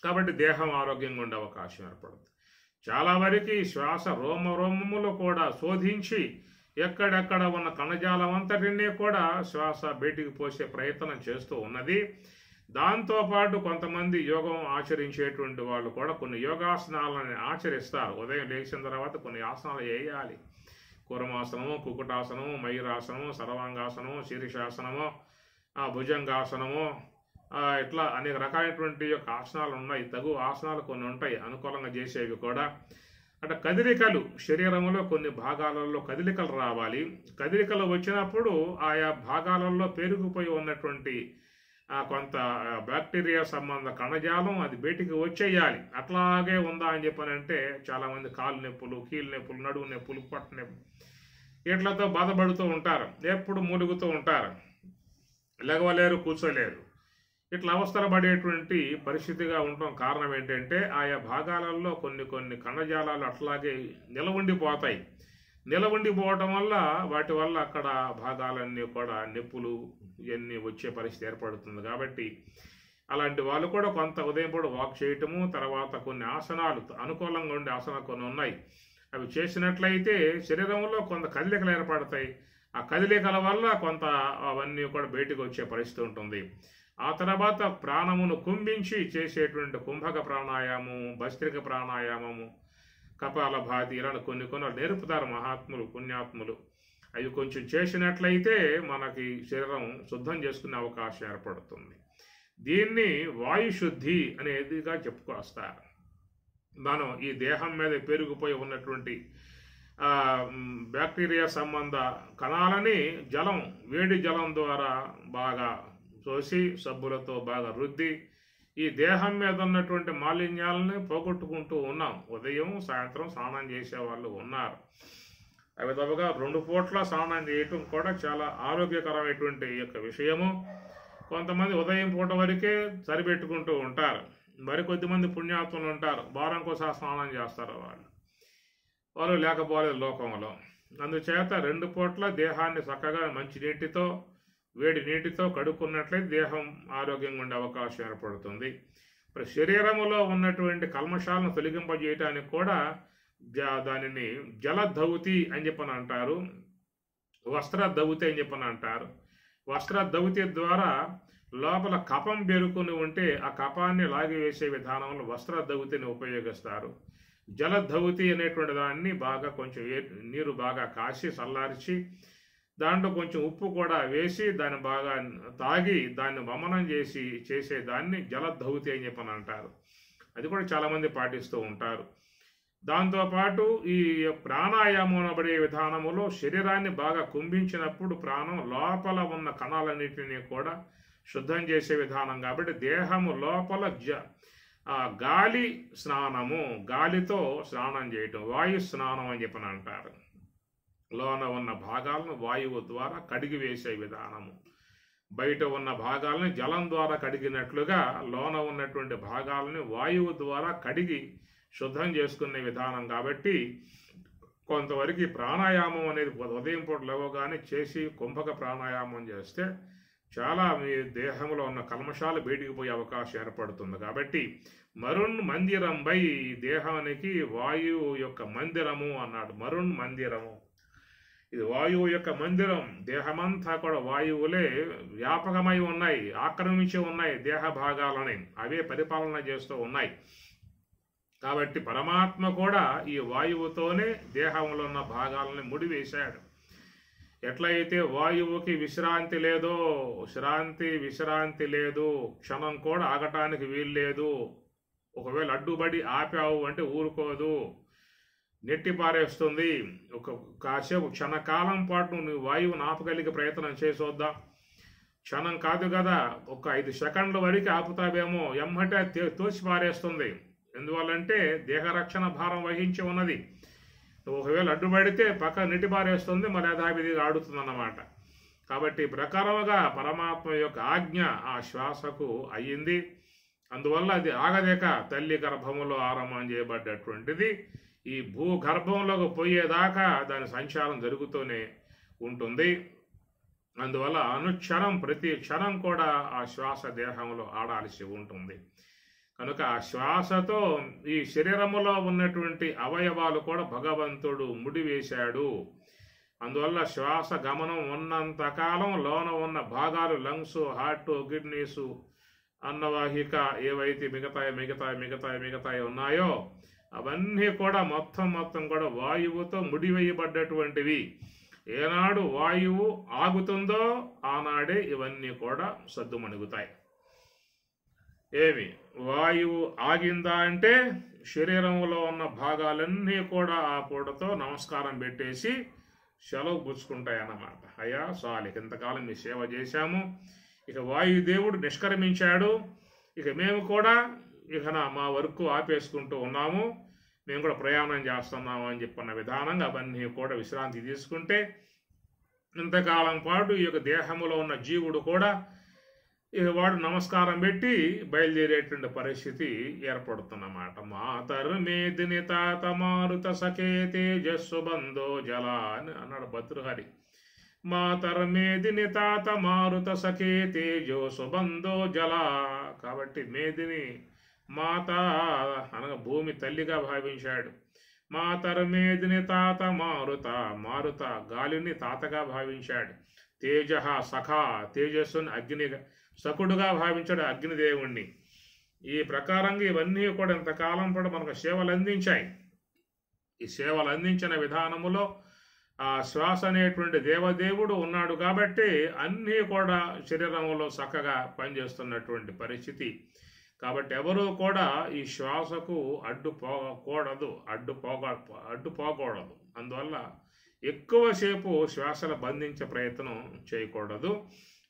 కాబట్టి దేహం ఆరోగ్యంగా ఉండే అవకాశం ఏర్పడుతుంది. చాలా వరకు శ్వాస రోమములు కూడా శోధించి ఎక్కడెక్కడ ఉన్న కణజాలం అంతటినీ కూడా శ్వాస బయటికి పోసే ప్రయత్నం చేస్తూ ఉన్నది. దాంతోపాటు కొంతమంది యోగం ఆచరించేటువంటి వాళ్ళు కూడా కొన్ని యోగాసనాలను ఆచరిస్తారు. ఉదయం లేచిన తర్వాత కొన్ని ఆసనాలు వేయాలి. కూరమాసనము, కుకుటాసనము, మయూరాసనము, సర్వాంగాసనము, శీర్షాసనము, భుజంగాసనము, ఇట్లా అనేక రకాలైనటువంటి యొక్క ఆసనాలు ఉన్నాయి. తగు ఆసనాలు కొన్ని ఉంటాయి అనుకూలంగా చేసేవి కూడా. అంటే కదలికలు శరీరంలో కొన్ని భాగాలలో కదలికలు రావాలి. కదలికలు వచ్చినప్పుడు ఆయా భాగాలలో పేరుకుపోయి ఉన్నటువంటి కొంత బ్యాక్టీరియా సంబంధ కణజాలం అది బయటికి వచ్చేయాలి. అట్లాగే ఉందా అని చెప్పనంటే చాలామంది కాలు నొప్పులు, కీళ్ళ నొప్పులు, నడువు నొప్పులు, పొట్ట నొప్పులు వీటిలతో బాధపడుతూ ఉంటారు. ఎప్పుడు మూలుగుతూ ఉంటారు, లెగవలేరు, కూర్చోలేరు. ఇట్లా అవస్థలు పడేటువంటి పరిస్థితిగా ఉండటం కారణం ఏంటంటే ఆయా భాగాలలో కొన్ని కణజాలాలు అట్లాగే నిలవండిపోతాయి. నిలవండిపోవటం వల్ల వాటి వల్ల అక్కడ భాగాలన్నీ కూడా నొప్పులు ఇవన్నీ వచ్చే పరిస్థితి ఏర్పడుతుంది. కాబట్టి అలాంటి వాళ్ళు కూడా కొంత ఉదయం పూట వాక్ చేయటము, తర్వాత కొన్ని ఆసనాలు అనుకూలంగా ఉండే ఆసనాలు కొన్ని ఉన్నాయి. అవి చేసినట్లయితే శరీరంలో కొంత కదలికలు ఏర్పడతాయి. ఆ కదలికల వల్ల కొంత అవన్నీ కూడా బయటకు వచ్చే పరిస్థితి ఉంటుంది. ఆ తర్వాత ప్రాణమును కుంభించి చేసేటువంటి కుంభక ప్రాణాయామము, భస్త్రిక ప్రాణాయామము, కపాల భాతి ఇలాంటి కొన్ని నేర్పుతారు మహాత్ములు, పుణ్యాత్ములు. అవి కొంచెం చేసినట్లయితే మనకి శరీరం శుద్ధం చేసుకునే అవకాశం ఏర్పడుతుంది. దీన్ని వాయుశుద్ధి అనేదిగా చెప్పుకొస్తారు. మనం ఈ దేహం మీద పెరిగిపోయి ఉన్నటువంటి బ్యాక్టీరియా సంబంధ కణాలని వేడి జలం ద్వారా బాగా తోసి సబ్బులతో బాగా రుద్ది ఈ దేహం మీద ఉన్నటువంటి మాలిన్యాలని పోగొట్టుకుంటూ ఉన్నాం. ఉదయం సాయంత్రం స్నానం చేసే వాళ్ళు ఉన్నారు. అవి తప్పగా 2 పూట్ల స్నానం చేయటం కూడా చాలా ఆరోగ్యకరమైనటువంటి యొక్క విషయము. కొంతమంది ఉదయం పూట వరకే సరిపెట్టుకుంటూ ఉంటారు. మరికొద్దిమంది పుణ్యాత్ములు ఉంటారు, వారంకోసారి స్నానం చేస్తారు. వాళ్ళు లేకపోలేదు లోకంలో. అందుచేత 2 పూట్ల దేహాన్ని చక్కగా మంచి నీటితో వేడి నీటితో కడుక్కున్నట్లయితే దేహం ఆరోగ్యంగా ఉండే అవకాశం ఏర్పడుతుంది. మరి శరీరములో ఉన్నటువంటి కల్మషాలను తొలగింపజేయటానికి కూడా దానిని జలధౌతి అని చెప్పని అంటారు, వస్త్రధౌతి అని చెప్పని అంటారు. వస్త్రధౌతి ద్వారా లోపల కఫం బెరుకుని ఉంటే ఆ కఫాన్ని లాగివేసే విధానంలో వస్త్రధౌతిని ఉపయోగిస్తారు. జలధౌతి అనేటువంటి దాన్ని బాగా కొంచెం నీరు బాగా కాసి చల్లార్చి దాంట్లో కొంచెం ఉప్పు కూడా వేసి దాన్ని బాగా తాగి దాన్ని వమనం చేసే దాన్ని జలధౌతి అని చెప్పని అంటారు. అది కూడా చాలామంది పాటిస్తూ ఉంటారు. దాంతోపాటు ఈ ప్రాణాయామం అనబడే విధానములో శరీరాన్ని బాగా కుంభించినప్పుడు ప్రాణం లోపల ఉన్న కణాలన్నింటినీ కూడా శుద్ధం చేసే విధానం. కాబట్టి దేహము లోపల గాలి స్నానము, గాలితో స్నానం చేయటం వాయు స్నానం అని చెప్పని అంటారు. లోన ఉన్న భాగాలను వాయువు ద్వారా కడిగి వేసే విధానము. బయట ఉన్న భాగాలను జలం ద్వారా కడిగినట్లుగా లోన ఉన్నటువంటి భాగాలను వాయువు ద్వారా కడిగి శుద్ధం చేసుకునే విధానం. కాబట్టి కొంతవరకు ప్రాణాయామం అనేది ఉదయం పూట లేవగానే చేసి కుంభక ప్రాణాయామం చేస్తే చాలా మీ దేహంలో ఉన్న కల్మషాలు బయటికి పోయే అవకాశం ఏర్పడుతుంది. కాబట్టి మరుణ్ మందిరం బై దేహానికి వాయువు యొక్క మందిరము అన్నాడు. మరుణ్ మందిరము, ఇది వాయువు యొక్క మందిరం. దేహమంతా కూడా వాయువులే వ్యాపకమై ఉన్నాయి, ఆక్రమించి ఉన్నాయి దేహ భాగాలని, అవే పరిపాలన చేస్తూ ఉన్నాయి. కాబట్టి పరమాత్మ కూడా ఈ వాయువుతోనే దేహంలో ఉన్న భాగాలని ముడివేశాడు. ఎట్లయితే వాయువుకి విశ్రాంతి లేదో, విశ్రాంతి లేదు, క్షణం కూడా ఆగటానికి వీల్లేదు. ఒకవేళ అడ్డుబడి ఆపావు అంటే ఊరుకోదు, నెట్టి పారేస్తుంది. కాసేపు క్షణకాలం పాటు నువ్వు వాయువుని ఆపగలిగే ప్రయత్నం చేసొద్దాం. క్షణం కాదు కదా, ఒక 5 సెకండ్ల వరకు ఆపుతావేమో, ఎమ్మటే తోసి పారేస్తుంది. ఎందువల్లంటే దేహరక్షణ భారం వహించి ఉన్నది. ఒకవేళ అడ్డుపడితే పక్క నెట్టి పారేస్తుంది, మరి యథావిధిగా ఆడుతుంది అన్నమాట. కాబట్టి ప్రకారముగా పరమాత్మ యొక్క ఆజ్ఞ ఆ శ్వాసకు అయ్యింది. అందువల్ల అది ఆగదేక తల్లి గర్భములో ఆరంభం చేయబడ్డటువంటిది ఈ భూగర్భంలోకి పోయేదాకా దాని సంచారం జరుగుతూనే ఉంటుంది. అందువల్ల అనుక్షణం ప్రతి క్షణం కూడా ఆ శ్వాస దేహంలో ఆడాల్సి ఉంటుంది. కనుక ఆ శ్వాసతో ఈ శరీరములో ఉన్నటువంటి అవయవాలు కూడా భగవంతుడు ముడివేశాడు. అందువల్ల శ్వాస గమనం ఉన్నంతకాలం లోన ఉన్న భాగాలు లంగ్స్, హార్ట్, కిడ్నీస్, అన్నవాహిక ఏవైతే మిగతాయి ఉన్నాయో అవన్నీ కూడా మొత్తం కూడా వాయువుతో ముడివేయబడ్డటువంటివి. ఏనాడు వాయువు ఆగుతుందో ఆనాడే ఇవన్నీ కూడా సద్దుమణుగుతాయి. వాయువు ఆగిందా అంటే శరీరంలో ఉన్న భాగాలన్నీ కూడా ఆ పూటతో నమస్కారం పెట్టేసి సెలవు పుచ్చుకుంటాయి అన్నమాట. అయ్యా చాలు, ఇంతకాలం మీ సేవ చేశాము, ఇక వాయుదేవుడు నిష్క్రమించాడు, ఇక మేము కూడా మా వర్క్ ఆపేసుకుంటూ ఉన్నాము, మేము కూడా ప్రయాణం చేస్తున్నాము అని చెప్పిన విధానంగా అవన్నీ కూడా విశ్రాంతి తీసుకుంటే ఇంతకాలం పాటు ఈ యొక్క దేహంలో ఉన్న జీవుడు కూడా ఇక వాడు నమస్కారం పెట్టి బయలుదేరేటువంటి పరిస్థితి ఏర్పడుతున్నమాట. మాతర్మేదిని తాత మారుత సఖే తేజస్సు బంధో జల అని అన్నాడు భర్తృహరి. మాతర్మేదిని తాత మారుత సఖే తేజో సుబంధో జల. కాబట్టి మేదిని మాత అనగా భూమి తల్లిగా భావించాడు. మాతర్మేదిని తాత మారుత గాలిని తాతగా భావించాడు. తేజ సఖ తేజస్సుని అగ్నిగా సకుడుగా భావించాడు, అగ్నిదేవుణ్ణి. ఈ ప్రకారంగా ఇవన్నీ కూడా ఇంతకాలం పాటు మనకు సేవలు అందించాయి. ఈ సేవలు అందించిన విధానములో ఆ శ్వాస అనేటువంటి దేవదేవుడు ఉన్నాడు కాబట్టి అన్నీ కూడా శరీరంలో చక్కగా పనిచేస్తున్నటువంటి పరిస్థితి. కాబట్టి ఎవరూ కూడా ఈ శ్వాసకు అడ్డుపోకూడదు. అందువల్ల ఎక్కువసేపు శ్వాసను బంధించే ప్రయత్నం చేయకూడదు.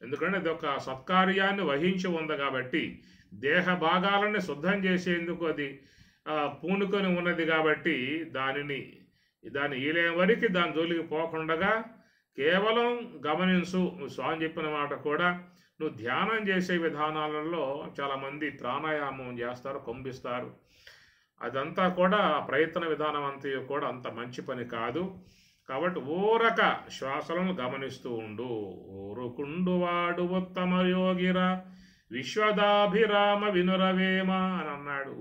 ఎందుకంటే ఇది ఒక సత్కార్యాన్ని వహించి ఉంది కాబట్టి, దేహ భాగాలని శుద్ధం చేసేందుకు అది పూనుకొని ఉన్నది కాబట్టి దాని ఈలే వరకు దాని జోలికి పోకుండా కేవలం గమనించు. స్వామి చెప్పిన మాట కూడా, నువ్వు ధ్యానం చేసే విధానాలలో చాలామంది ప్రాణాయామం చేస్తారు, కొంభిస్తారు. అదంతా కూడా ప్రయత్న విధానం అంతా కూడా అంత మంచి పని కాదు. కాబట్టి ఊరక శ్వాసలను గమనిస్తూ ఉండు. ఊరుకుండువాడు ఉత్తమ యోగిరా విశ్వదాభిరామ వినురవేమ అని అన్నాడు.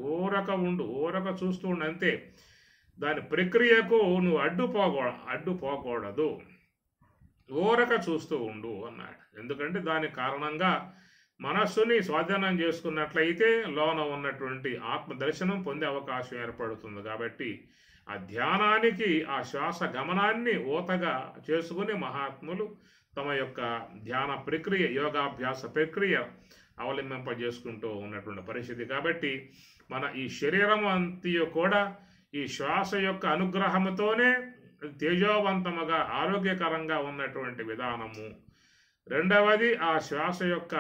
ఊరక చూస్తూ ఉండు అంతే. దాని ప్రక్రియకు నువ్వు అడ్డుపోకూడదు, ఊరక చూస్తూ ఉండు అన్నాడు. ఎందుకంటే దాని కారణంగా మనస్సుని స్వాధీనం చేసుకున్నట్లయితే లోన ఉన్నటువంటి ఆత్మదర్శనం పొందే అవకాశం ఏర్పడుతుంది. కాబట్టి ఆ ధ్యానానికి ఆ శ్వాస గమనాన్ని ఊతగా చేసుకుని మహాత్ములు తమ యొక్క ధ్యాన ప్రక్రియ, యోగాభ్యాస ప్రక్రియ అవలంబింపజేసుకుంటూ ఉన్నటువంటి పరిస్థితి. కాబట్టి మన ఈ శరీరం అంతయు కూడా ఈ శ్వాస యొక్క అనుగ్రహంతోనే తేజోవంతముగా ఆరోగ్యకరంగా ఉన్నటువంటి విధానము. రెండవది ఆ శ్వాస యొక్క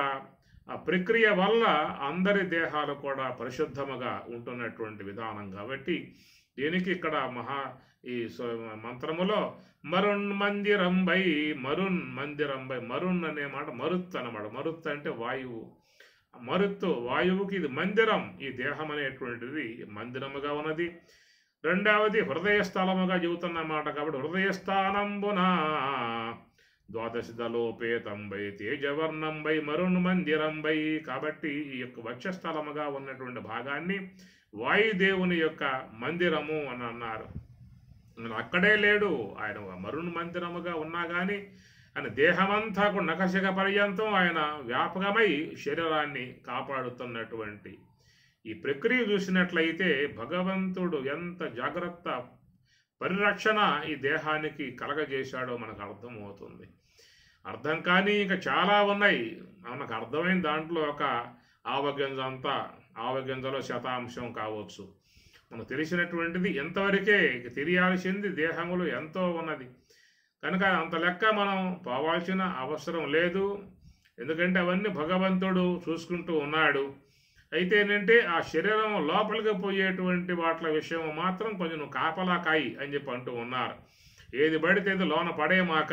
ఆ ప్రక్రియ వల్ల అందరి దేహాలు కూడా పరిశుద్ధముగా ఉంటున్నటువంటి విధానం. కాబట్టి దీనికి ఇక్కడ ఈ మంత్రములో మరున్ మందిరంబై మరున్ అనే మాట మరుత్ అన్నమాట. మరుత్ అంటే వాయువు. వాయువుకి ఇది మందిరం. ఈ దేహం అనేటువంటిది మందిరముగా ఉన్నది. రెండవది హృదయ స్థలముగా చెబుతున్నమాట. కాబట్టి హృదయస్థానంబునా ద్వాదశదలోపేతంబై తేజవర్ణంబై మరున్ మందిరంబై. కాబట్టి ఈ యొక్క వక్షస్థలముగా ఉన్నటువంటి భాగాన్ని వాయుదేవుని యొక్క మందిరము అని అన్నారు. అక్కడే లేడు ఆయన, మరున్ మందిరముగా ఉన్నా కానీ ఆయన దేహమంతా కూడా నఖశిఖ పర్యంతం ఆయన వ్యాపకమై శరీరాన్ని కాపాడుతున్నటువంటి ఈ ప్రక్రియ చూసినట్లయితే భగవంతుడు ఎంత జాగ్రత్త పరిరక్షణ ఈ దేహానికి కలగజేశాడో మనకు అర్థమవుతుంది. అర్థం కానీ ఇంకా చాలా ఉన్నాయి. మనకు అర్థమైన దాంట్లో ఒక ఆవగింజలో శతాంశం కావచ్చు. మనకు తెలిసినటువంటిది ఎంతవరకే, తెలియాల్సింది దేహములు ఎంతో ఉన్నది. కనుక అంత లెక్క మనం పోవాల్సిన అవసరం లేదు. ఎందుకంటే అవన్నీ భగవంతుడు చూసుకుంటూ ఉన్నాడు. అయితే ఏంటంటే ఆ శరీరం లోపలికి పోయేటువంటి వాటి విషయం మాత్రం కొంచెం కాపలా కాయి అని చెప్పి అంటూ ఉన్నారు. ఏది పడితే అది లోన పడేమాక.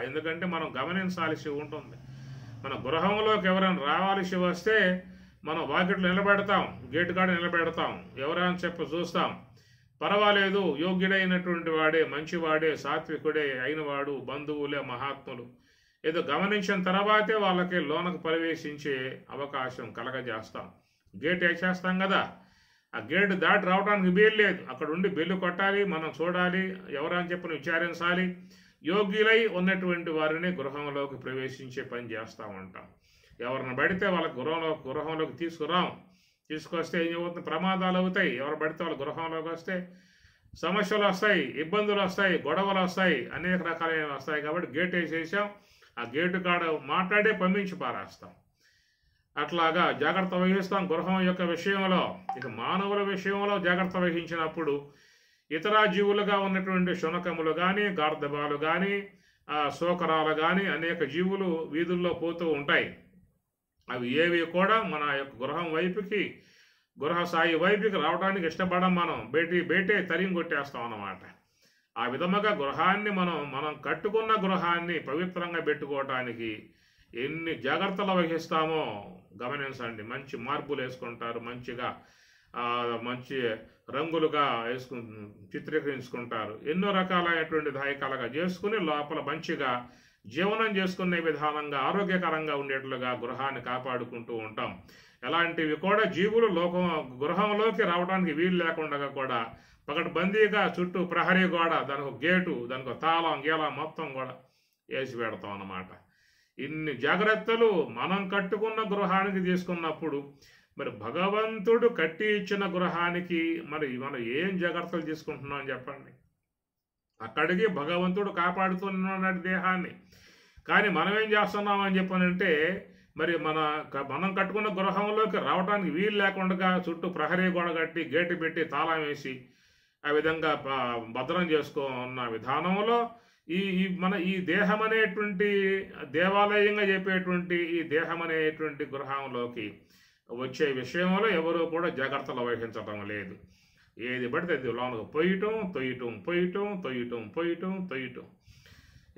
ఎందుకంటే మనం గమనించాల్సి ఉంటుంది. మన గృహంలోకి ఎవరైనా రావాల్సి వస్తే మనం వాకిట్లో నిలబెడతాం, గేటు కాడ నిలబెడతాం, ఎవరైనా చెప్పి చూస్తాం. పర్వాలేదు, యోగ్యుడైనటువంటి వాడే, మంచివాడే, సాత్వికుడే అయినవాడు, బంధువులే, మహాత్ములు ఏదో గమనించిన తర్వాతే వాళ్ళకి లోనకు ప్రవేశించే అవకాశం కలగజేస్తాం. గేట్ వేసేస్తాం కదా, ఆ గేటు దాటి రావడానికి వీలు లేదు. అక్కడ ఉండి బెల్లు కొట్టాలి, మనం చూడాలి, ఎవరని చెప్పని విచారించాలి. యోగ్యులై ఉన్నటువంటి వారిని గృహంలోకి ప్రవేశించే పని చేస్తూ ఉంటాం. ఎవరిని పడితే వాళ్ళ గృహంలోకి తీసుకొస్తే ఏం అవుతుంది, ప్రమాదాలు అవుతాయి. ఎవరు పడితే వాళ్ళ గృహంలోకి వస్తే సమస్యలు వస్తాయి, ఇబ్బందులు వస్తాయి, గొడవలు వస్తాయి, అనేక రకాలైన వస్తాయి. కాబట్టి గేట్ వేసేసాం, ఆ గేటు కాడ మాట్లాడే పంపించి పారేస్తాం. అట్లాగా జాగ్రత్త వహిస్తాం గృహం యొక్క విషయంలో. ఇక మానవుల విషయంలో జాగ్రత్త వహించినప్పుడు ఇతర జీవులుగా ఉన్నటువంటి శునకములు కానీ, గార్ధబాలు కానీ, శోకరాలు కానీ అనేక జీవులు వీధుల్లో పోతూ ఉంటాయి. అవి ఏవి కూడా మన యొక్క గృహ స్థాయి వైపుకి రావడానికి ఇష్టపడం. మనం బయటే తరిగి కొట్టేస్తాం అన్నమాట. ఆ విధముగా గృహాన్ని మనం కట్టుకున్న గృహాన్ని పవిత్రంగా పెట్టుకోవటానికి ఎన్ని జాగ్రత్తలు వహిస్తామో గమనించండి. మంచి మార్పులు వేసుకుంటారు, మంచి రంగులుగా చిత్రీకరించుకుంటారు. ఎన్నో రకాలైనటువంటి దాయకాలుగా చేసుకుని లోపల మంచిగా జీవనం చేసుకునే విధానంగా ఆరోగ్యకరంగా ఉండేట్లుగా గృహాన్ని కాపాడుకుంటూ ఉంటాం. ఎలాంటివి కూడా జీవులు గృహంలోకి రావడానికి వీలు లేకుండా కూడా పకడ్బందీగా చుట్టూ ప్రహరీ గోడ, దానికి గేటు, దానికి తాళం గీలం మొత్తం కూడా వేసి పెడతాం అన్నమాట. ఇన్ని జాగ్రత్తలు మనం కట్టుకున్న గృహానికి తీసుకున్నప్పుడు మరి భగవంతుడు కట్టి ఇచ్చిన గృహానికి మరి మనం ఏం జాగ్రత్తలు తీసుకుంటున్నాం చెప్పండి. అక్కడికి భగవంతుడు కాపాడుతున్నాడు దేహాన్ని. కానీ మనం ఏం చేస్తున్నామని చెప్పనంటే, మరి మనం కట్టుకున్న గృహంలోకి రావడానికి వీలు లేకుండా చుట్టూ ప్రహరీ గోడ కట్టి గేటు పెట్టి తాళం వేసి ఆ విధంగా భద్రం చేసుకున్న విధానంలో ఈ దేహం అనేటువంటి దేవాలయంగా చెప్పేటువంటి ఈ దేహం అనేటువంటి గృహంలోకి వచ్చే విషయంలో ఎవరూ కూడా జాగ్రత్తలు వహించటం లేదు. ఏది పడితే అది లోనకు పొయ్యటం.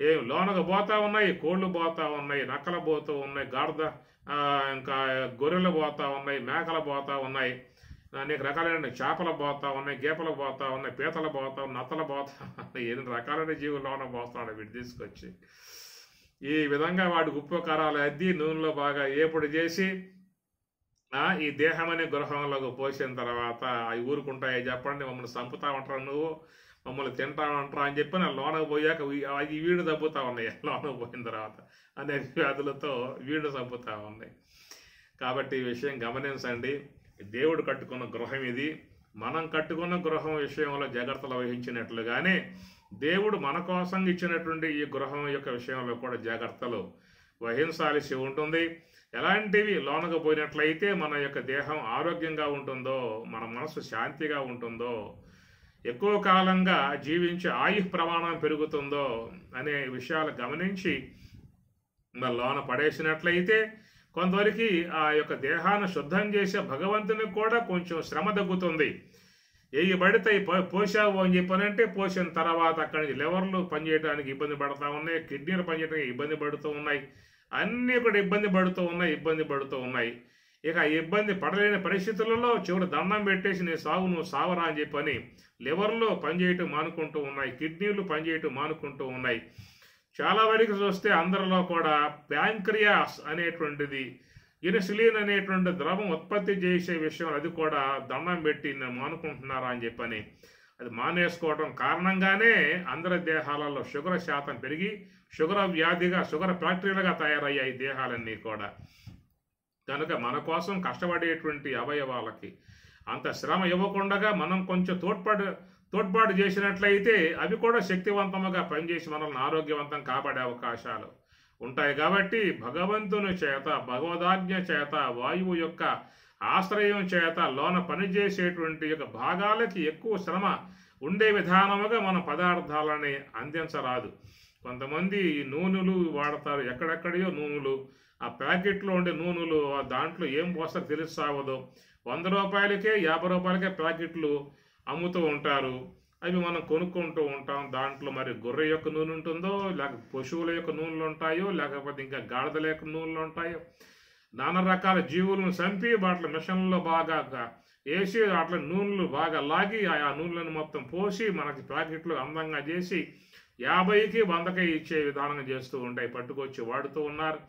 ఏం లోనకు పోతా ఉన్నాయి, కోళ్ళు పోతా ఉన్నాయి, నక్కలు పోతూ ఉన్నాయి, ఇంకా గొర్రెలు పోతా ఉన్నాయి, మేకలు పోతా ఉన్నాయి, అనేక రకాలైన చేపలు పోతా ఉన్నాయి, గేపలు పోతా ఉన్నాయి, పీతలు పోతా ఉన్నాయి, నత్తలు పోతా ఉన్నాయి. ఎన్ని రకాలైన జీవులు లోన పోస్తాడు వీడు తీసుకొచ్చి. ఈ విధంగా వాడి ఉప్పు కారాలు అద్ది నూనెలో బాగా ఏపుడు చేసి ఈ దేహం అనే గృహంలోకి పోసిన తర్వాత అవి ఊరుకుంటాయి. చెప్పండి, మమ్మల్ని చంపుతా ఉంటారు, నువ్వు మమ్మల్ని తింటామంటారా అని చెప్పి నా లోనకు పోయాక అవి వీడు చంపుతా ఉన్నాయి. లోనకు పోయిన తర్వాత అనేక వ్యాధులతో వీడు చంపుతా ఉన్నాయి. కాబట్టి ఈ విషయం గమనించండి. దేవుడు కట్టుకున్న గృహం ఇది. మనం కట్టుకున్న గృహం విషయంలో జాగ్రత్తలు వహించినట్లుగానే దేవుడు మన కోసం ఇచ్చినటువంటి ఈ గృహం యొక్క విషయంలో కూడా జాగ్రత్తలు వహించాల్సి ఉంటుంది. ఎలాంటివి లోనకు పోయినట్లయితే మన యొక్క దేహం ఆరోగ్యంగా ఉంటుందో, మన మనసు శాంతిగా ఉంటుందో, ఎక్కువ కాలంగా జీవించే ఆయుష్ ప్రమాణం పెరుగుతుందో అనే విషయాలు గమనించి మన లోన పడేసినట్లయితే కొంతవరకు ఆ యొక్క దేహాన్ని శుద్ధం చేసే భగవంతునికి కూడా కొంచెం శ్రమ తగ్గుతుంది. ఏవి పడితే పోసావు అని చెప్పనంటే పోసిన తర్వాత అక్కడి నుంచి లివర్లు పనిచేయడానికి ఇబ్బంది పడుతూ ఉన్నాయి, కిడ్నీలు పనిచేయడానికి ఇబ్బంది పడుతూ ఉన్నాయి, అన్నీ కూడా ఇబ్బంది పడుతూ ఉన్నాయి. ఇక ఇబ్బంది పడలేని పరిస్థితులలో చివరి దండం పెట్టేసి నువ్వు సావరా అని చెప్పని లివర్లో పనిచేయటం మానుకుంటూ ఉన్నాయి, కిడ్నీలు పనిచేయటం మానుకుంటూ ఉన్నాయి. చాలా వరకు చూస్తే అందరిలో కూడా ప్యాంక్రియాస్ అనేటువంటిది, ఇన్సులిన్ అనేటువంటి ద్రవం ఉత్పత్తి చేసే విషయం అది కూడా దండం పెట్టి నేను మానుకుంటున్నారా అని చెప్పని అది మానేసుకోవడం కారణంగానే అందరి దేహాలలో షుగర్ శాతం పెరిగి షుగర్ ఫ్యాక్టరీలుగా తయారయ్యాయి దేహాలన్నీ కూడా. కనుక మన కోసం కష్టపడేటువంటి అవయవాలకి అంత శ్రమ ఇవ్వకుండా మనం కొంచెం తోడ్పాటు చేసినట్లయితే అవి కూడా శక్తివంతంగా పనిచేసి మనల్ని ఆరోగ్యవంతం కాపాడే అవకాశాలు ఉంటాయి. కాబట్టి భగవంతుని చేత, భగవదాజ్ఞ చేత, వాయువు యొక్క ఆశ్రయం చేత లోన పనిచేసేటువంటి యొక్క భాగాలకి ఎక్కువ శ్రమ ఉండే విధానముగా మన పదార్థాలని అందించరాదు. కొంతమంది నూనెలు వాడతారు, ఎక్కడెక్కడియో నూనెలు, ఆ ప్యాకెట్లో ఉండే నూనెలు దాంట్లో ఏం పోస్తారో తెలుస్తావదో, 100 రూపాయలకే 50 రూపాయలకే ప్యాకెట్లు అమ్ముతూ ఉంటారు. అవి మనం కొనుక్కుంటూ ఉంటాం. దాంట్లో మరి గొర్రె యొక్క నూనె ఉంటుందో, లేక పశువుల యొక్క నూనెలు ఉంటాయో, లేకపోతే ఇంకా గాడిదల యొక్క నూనెలు ఉంటాయో, నానా రకాల జీవులను చంపి వాటి మిషన్లో బాగా వేసి వాటి నూనెలు బాగా లాగి ఆ నూనెలను మొత్తం పోసి మనకి ప్యాకెట్లు అందంగా చేసి 50కి 100కి ఇచ్చే విధానంగా చేస్తూ ఉంటాయి. పట్టుకొచ్చి వాడుతూ ఉన్నారు,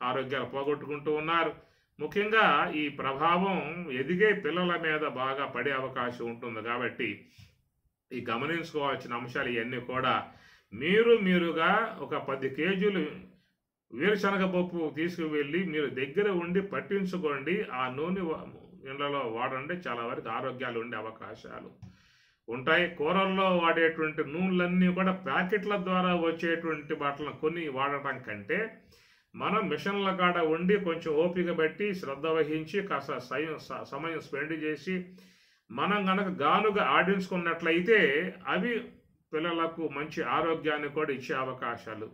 ఆరోగ్యాలు పోగొట్టుకుంటూ ఉన్నారు. ముఖ్యంగా ఈ ప్రభావం ఎదిగే పిల్లల మీద బాగా పడే అవకాశం ఉంటుంది. కాబట్టి ఈ గమనించుకోవాల్సిన అంశాలు ఇవన్నీ కూడా మీరుగా ఒక 10 కేజీలు వేరుశనగ పప్పు తీసుకువెళ్ళి మీరు దగ్గర ఉండి పట్టించుకోండి. ఆ నూనె ఇళ్లలో వాడండి. చాలా వరకు ఆరోగ్యాలు ఉండే అవకాశాలు ఉంటాయి. కూరల్లో వాడేటువంటి నూనెలన్నీ కూడా ప్యాకెట్ల ద్వారా వచ్చేటువంటి వాటిని కొన్ని వాడటం కంటే మనం మిషన్ల కాడ ఉండి కొంచెం ఓపిక బట్టి శ్రద్ధ వహించి కాస్త సమయం స్పెండ్ చేసి మనం కనుక గానుగా ఆడించుకున్నట్లయితే అవి పిల్లలకు మంచి ఆరోగ్యాన్ని కూడా ఇచ్చే అవకాశాలు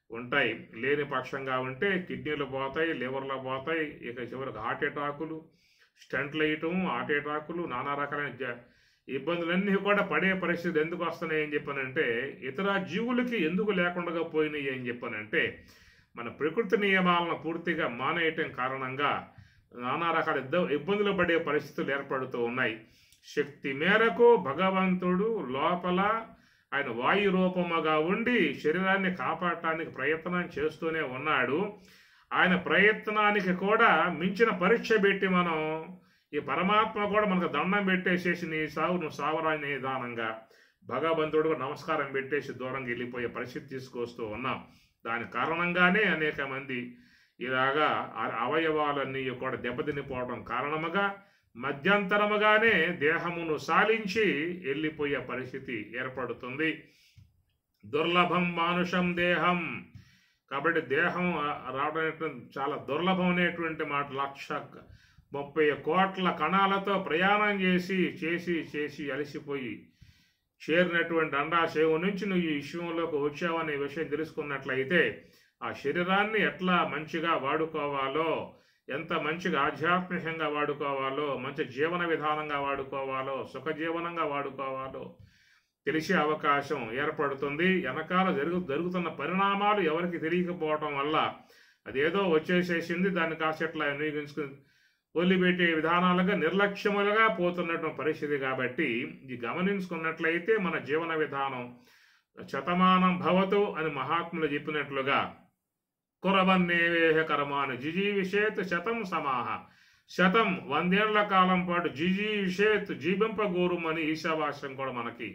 ఉంటాయి. లేని పక్షంగా ఉంటే కిడ్నీలు పోతాయి, లివర్లు పోతాయి, ఇక చివరికి హార్ట్ అటాకులు, స్టంట్లు వేయటం, హార్ట్ అటాకులు, నానా రకాలైన ఇబ్బందులన్నీ కూడా పడే పరిస్థితి ఎందుకు వస్తున్నాయి అని చెప్పానంటే ఇతర జీవులకి ఎందుకు లేకుండా పోయినాయి అని చెప్పానంటే మన ప్రకృతి నియమాలను పూర్తిగా మానేయటం కారణంగా నానా రకాల ఇబ్బందులు పడే పరిస్థితులు ఏర్పడుతూ ఉన్నాయి. శక్తి మేరకు భగవంతుడు లోపల ఆయన వాయు రూపముగా ఉండి శరీరాన్ని కాపాడటానికి ప్రయత్నం చేస్తూనే ఉన్నాడు. ఆయన ప్రయత్నానికి కూడా మించిన పరీక్ష పెట్టి మనం ఈ పరమాత్మ కూడా మనకు దండం పెట్టేసేసి నీ సావు నువ్వు సావరాని విధానంగా భగవంతుడు నమస్కారం పెట్టేసి దూరంగా వెళ్ళిపోయే పరిస్థితి తీసుకొస్తూ ఉన్నాం. దాని కారణంగానే అనేక మంది ఇలాగా అవయవాలన్నీ కూడా దెబ్బతినిపోవడం కారణముగా మధ్యంతరముగానే దేహమును సాలించి వెళ్ళిపోయే పరిస్థితి ఏర్పడుతుంది. దుర్లభం మానుషం దేహం. కాబట్టి దేహం రావడం చాలా దుర్లభం అనేటువంటి మాట. 1,30 కోట్ల కణాలతో ప్రయాణం చేసి చేసి చేసి అలసిపోయి చేరినటువంటి అండాశయం నుంచి నువ్వు ఈ విషయంలోకి వచ్చావనే విషయం తెలుసుకున్నట్లయితే ఆ శరీరాన్ని ఎట్లా మంచిగా వాడుకోవాలో, ఎంత మంచిగా ఆధ్యాత్మికంగా వాడుకోవాలో, మంచి జీవన విధానంగా వాడుకోవాలో, సుఖజీవనంగా వాడుకోవాలో తెలిసే అవకాశం ఏర్పడుతుంది. వెనకాల జరుగుతున్న పరిణామాలు ఎవరికి తెలియకపోవటం వల్ల అదేదో వచ్చేసేసింది, దాన్ని కాసేట్లా వినియోగించుకుని వదిలిపెట్టే విధానాలుగా నిర్లక్ష్యములుగా పోతున్నటువంటి పరిస్థితి. కాబట్టి ఇది గమనించుకున్నట్లయితే మన జీవన విధానం శతమానం భవతు అని మహాత్ములు చెప్పినట్లుగా కురవన్నేవేహ కర్మాని జిజీవిషేత్ శతం సమాహ. 100 ఏళ్ల కాలం పాటు జిజీవిషేత్ జీవింపగోరుమని ఈశావాస్యం కూడా మనకి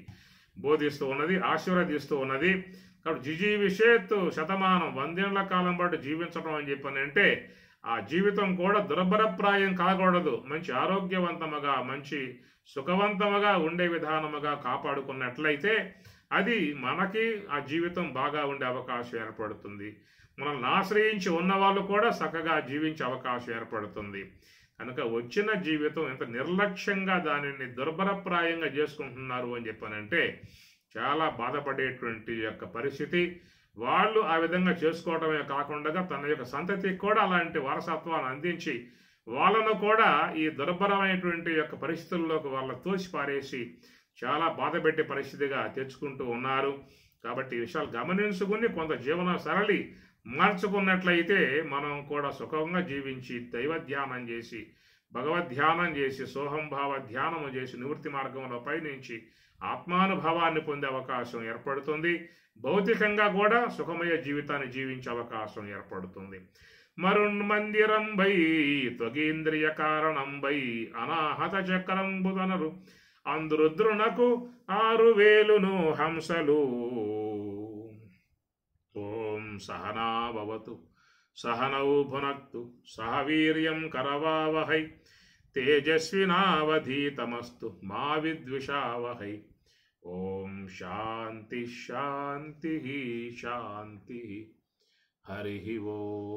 బోధిస్తూ ఉన్నది, ఆశీర్వదిస్తూ ఉన్నది. కాబట్టి జిజీవిషేత్ శతమానం 100 ఏళ్ల కాలం పాటు జీవించడం అని చెప్పనంటే ఆ జీవితం కూడా దుర్భరప్రాయం కాకూడదు. మంచి ఆరోగ్యవంతముగా, మంచి సుఖవంతముగా ఉండే విధానముగా కాపాడుకున్నట్లయితే అది మనకి ఆ జీవితం బాగా ఉండే అవకాశం ఏర్పడుతుంది. మనల్ని ఆశ్రయించి ఉన్నవాళ్ళు కూడా చక్కగా జీవించే అవకాశం ఏర్పడుతుంది. కనుక వచ్చిన జీవితం ఎంత నిర్లక్ష్యంగా దానిని దుర్భరప్రాయంగా చేసుకుంటున్నారు అని చెప్పనంటే చాలా బాధపడేటువంటి యొక్క పరిస్థితి. వాళ్ళు ఆ విధంగా చేసుకోవడమే కాకుండా తన యొక్క సంతతికి కూడా అలాంటి వారసత్వాన్ని అందించి వాళ్ళను కూడా ఈ దుర్భరమైనటువంటి యొక్క పరిస్థితుల్లోకి వాళ్ళ తోసి పారేసి చాలా బాధపెట్టే పరిస్థితిగా తెచ్చుకుంటూ ఉన్నారు. కాబట్టి ఈ విషయాలు గమనించుకుని కొంత జీవన సరళి మార్చుకున్నట్లయితే మనం కూడా సుఖంగా జీవించి దైవ ధ్యానం చేసి, భగవద్ ధ్యానం చేసి, సోహంభావ ధ్యానము చేసి నివృత్తి మార్గంలో పయనించి ఆత్మానుభవాన్ని పొందే అవకాశం ఏర్పడుతుంది. భౌతికంగా కూడా సుఖమయ జీవితాన్ని జీవించే అవకాశం ఏర్పడుతుంది. మరున్మందిరంబై త్వగీంద్రియ కారణంబై అనాహత చక్రంబుదనరు అందురుద్రునకు 6,000 హంసలు. ఓం సహనాభవతు సహనౌ భునక్తు సహ వీర్యం కరవావహై తేజస్వినావధీతమస్తు మా విద్విషావహై. ఓం శాంతి శాంతి శాంతి. హరి ఓం.